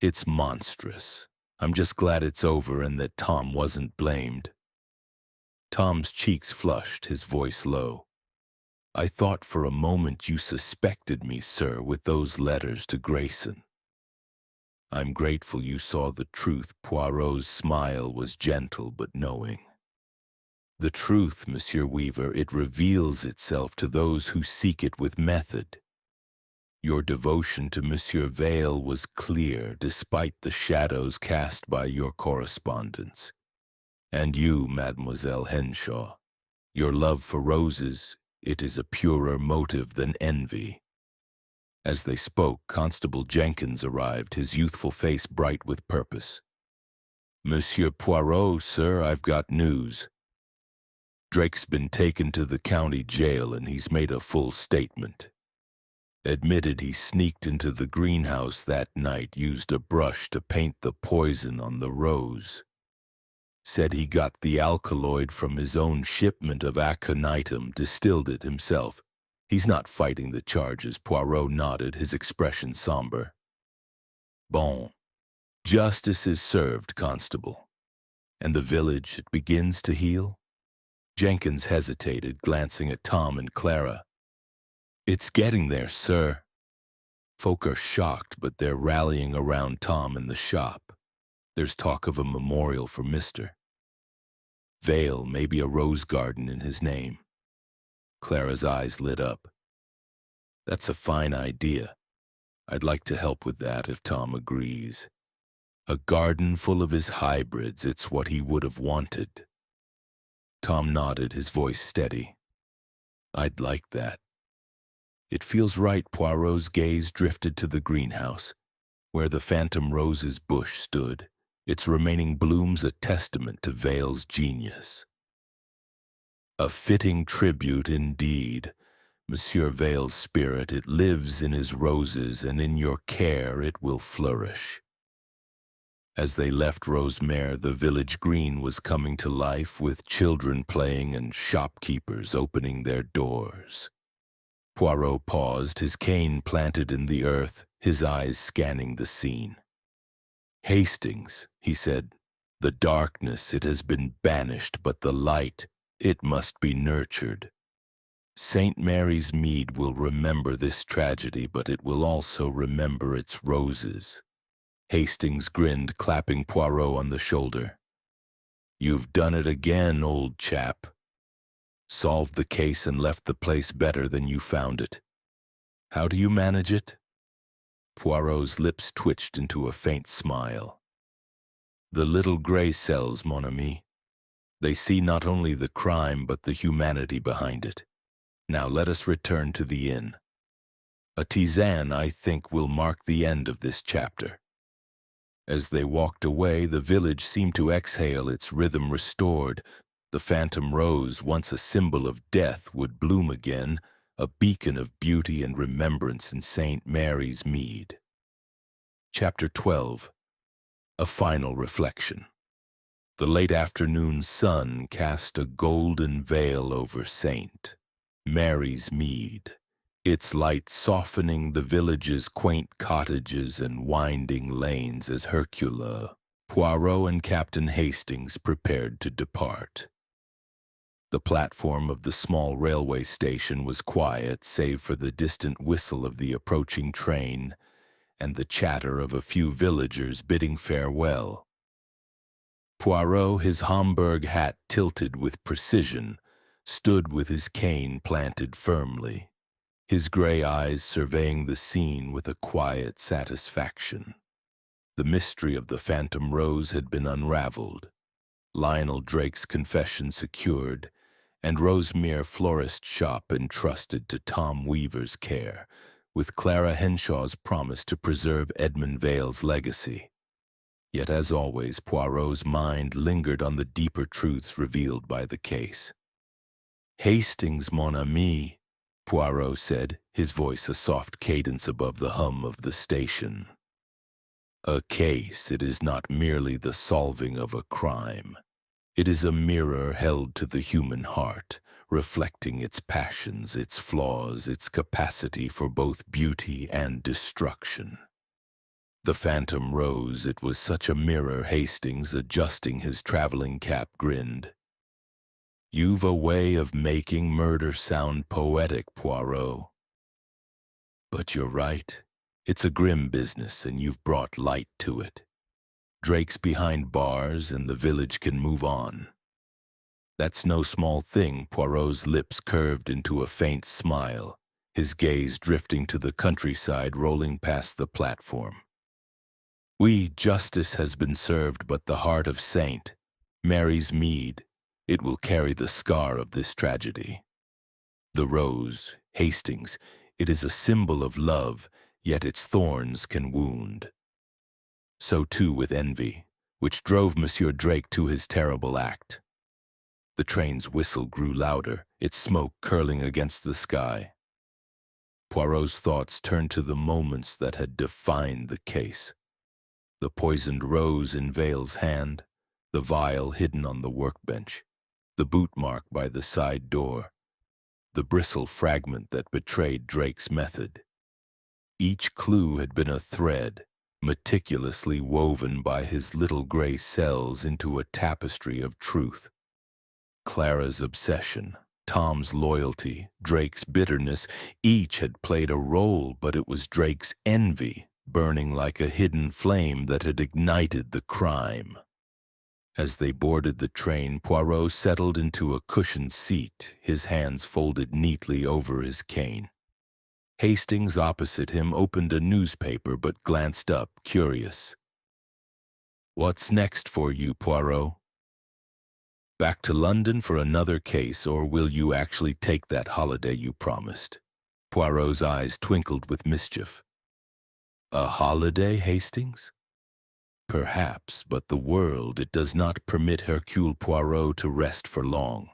it's monstrous. I'm just glad it's over and that Tom wasn't blamed. Tom's cheeks flushed, his voice low. I thought for a moment you suspected me, sir, with those letters to Grayson. I'm grateful you saw the truth. Poirot's smile was gentle but knowing. The truth, Monsieur Weaver, it reveals itself to those who seek it with method. Your devotion to Monsieur Vale was clear, despite the shadows cast by your correspondence. And you, Mademoiselle Henshaw, your love for roses, it is a purer motive than envy. As they spoke, Constable Jenkins arrived, his youthful face bright with purpose. Monsieur Poirot, sir, I've got news. Drake's been taken to the county jail and he's made a full statement. Admitted he sneaked into the greenhouse that night, used a brush to paint the poison on the rose. Said he got the alkaloid from his own shipment of aconitum, distilled it himself. He's not fighting the charges. Poirot nodded, his expression somber. Bon. Justice is served, Constable. And the village, it begins to heal? Jenkins hesitated, glancing at Tom and Clara. It's getting there, sir. Folk are shocked, but they're rallying around Tom in the shop. There's talk of a memorial for Mr. Vale, maybe a rose garden in his name. Clara's eyes lit up. That's a fine idea. I'd like to help with that if Tom agrees. A garden full of his hybrids, it's what he would have wanted. Tom nodded, his voice steady. I'd like that. It feels right. Poirot's gaze drifted to the greenhouse, where the phantom rose's bush stood, its remaining blooms a testament to Vale's genius. A fitting tribute indeed. Monsieur Vale's spirit, it lives in his roses, and in your care it will flourish. As they left Rosemere, the village green was coming to life, with children playing and shopkeepers opening their doors. Poirot paused, his cane planted in the earth, his eyes scanning the scene. Hastings, he said, the darkness, it has been banished, but the light, it must be nurtured. St. Mary's Mead will remember this tragedy, but it will also remember its roses. Hastings grinned, clapping Poirot on the shoulder. You've done it again, old chap. Solved the case and left the place better than you found it. How do you manage it? Poirot's lips twitched into a faint smile. The little gray cells, mon ami. They see not only the crime, but the humanity behind it. Now let us return to the inn. A tisane, I think, will mark the end of this chapter. As they walked away, the village seemed to exhale, its rhythm restored. The phantom rose, once a symbol of death, would bloom again, a beacon of beauty and remembrance in St. Mary's Mead. Chapter 12. A Final Reflection. The late afternoon sun cast a golden veil over St. Mary's Mead, its light softening the village's quaint cottages and winding lanes as Hercule Poirot and Captain Hastings prepared to depart. The platform of the small railway station was quiet, save for the distant whistle of the approaching train and the chatter of a few villagers bidding farewell. Poirot, his Homburg hat tilted with precision, stood with his cane planted firmly, his gray eyes surveying the scene with a quiet satisfaction. The mystery of the phantom rose had been unraveled, Lionel Drake's confession secured, and Rosemere florist shop entrusted to Tom Weaver's care, with Clara Henshaw's promise to preserve Edmund Vale's legacy. Yet as always, Poirot's mind lingered on the deeper truths revealed by the case. Hastings, mon ami, Poirot said, his voice a soft cadence above the hum of the station. A case, it is not merely the solving of a crime. It is a mirror held to the human heart, reflecting its passions, its flaws, its capacity for both beauty and destruction. The phantom rose, it was such a mirror. Hastings, adjusting his traveling cap, grinned. You've a way of making murder sound poetic, Poirot. But you're right. It's a grim business, and you've brought light to it. Drake's behind bars, and the village can move on. That's no small thing. Poirot's lips curved into a faint smile, his gaze drifting to the countryside rolling past the platform. Justice has been served, but the heart of St. Mary's Mead, it will carry the scar of this tragedy. The rose, Hastings, it is a symbol of love, yet its thorns can wound. So too with envy, which drove Monsieur Drake to his terrible act. The train's whistle grew louder, its smoke curling against the sky. Poirot's thoughts turned to the moments that had defined the case. The poisoned rose in Vale's hand, the vial hidden on the workbench, the boot mark by the side door, the bristle fragment that betrayed Drake's method. Each clue had been a thread, meticulously woven by his little gray cells into a tapestry of truth. Clara's obsession, Tom's loyalty, Drake's bitterness, each had played a role, but it was Drake's envy, burning like a hidden flame, that had ignited the crime. As they boarded the train, Poirot settled into a cushioned seat, his hands folded neatly over his cane. Hastings, opposite him, opened a newspaper but glanced up, curious. "What's next for you, Poirot? Back to London for another case, or will you actually take that holiday you promised?" Poirot's eyes twinkled with mischief. "A holiday, Hastings? Perhaps, but the world, it does not permit Hercule Poirot to rest for long.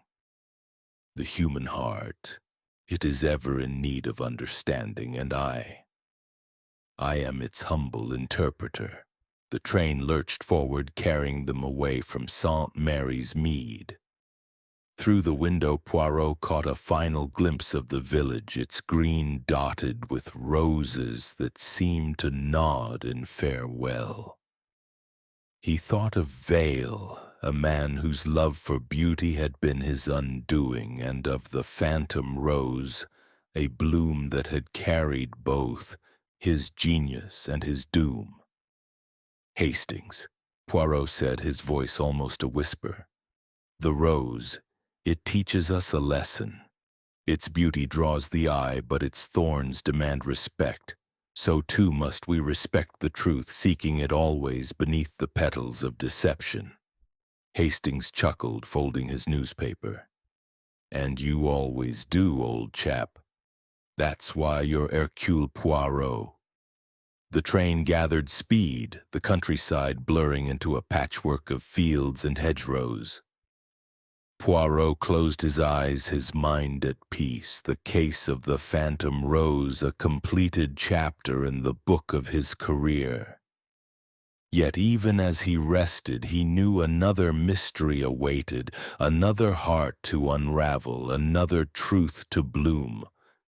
The human heart, it is ever in need of understanding, and I am its humble interpreter." The train lurched forward, carrying them away from St. Mary's Mead. Through the window, Poirot caught a final glimpse of the village, its green dotted with roses that seemed to nod in farewell. He thought of Vale, a man whose love for beauty had been his undoing, and of the phantom rose, a bloom that had carried both his genius and his doom. "Hastings," Poirot said, his voice almost a whisper. "The rose, it teaches us a lesson. Its beauty draws the eye, but its thorns demand respect. So too must we respect the truth, seeking it always beneath the petals of deception." Hastings chuckled, folding his newspaper. "And you always do, old chap. That's why you're Hercule Poirot." The train gathered speed, the countryside blurring into a patchwork of fields and hedgerows. Poirot closed his eyes, his mind at peace, the case of the phantom rose a completed chapter in the book of his career. Yet even as he rested, he knew another mystery awaited, another heart to unravel, another truth to bloom,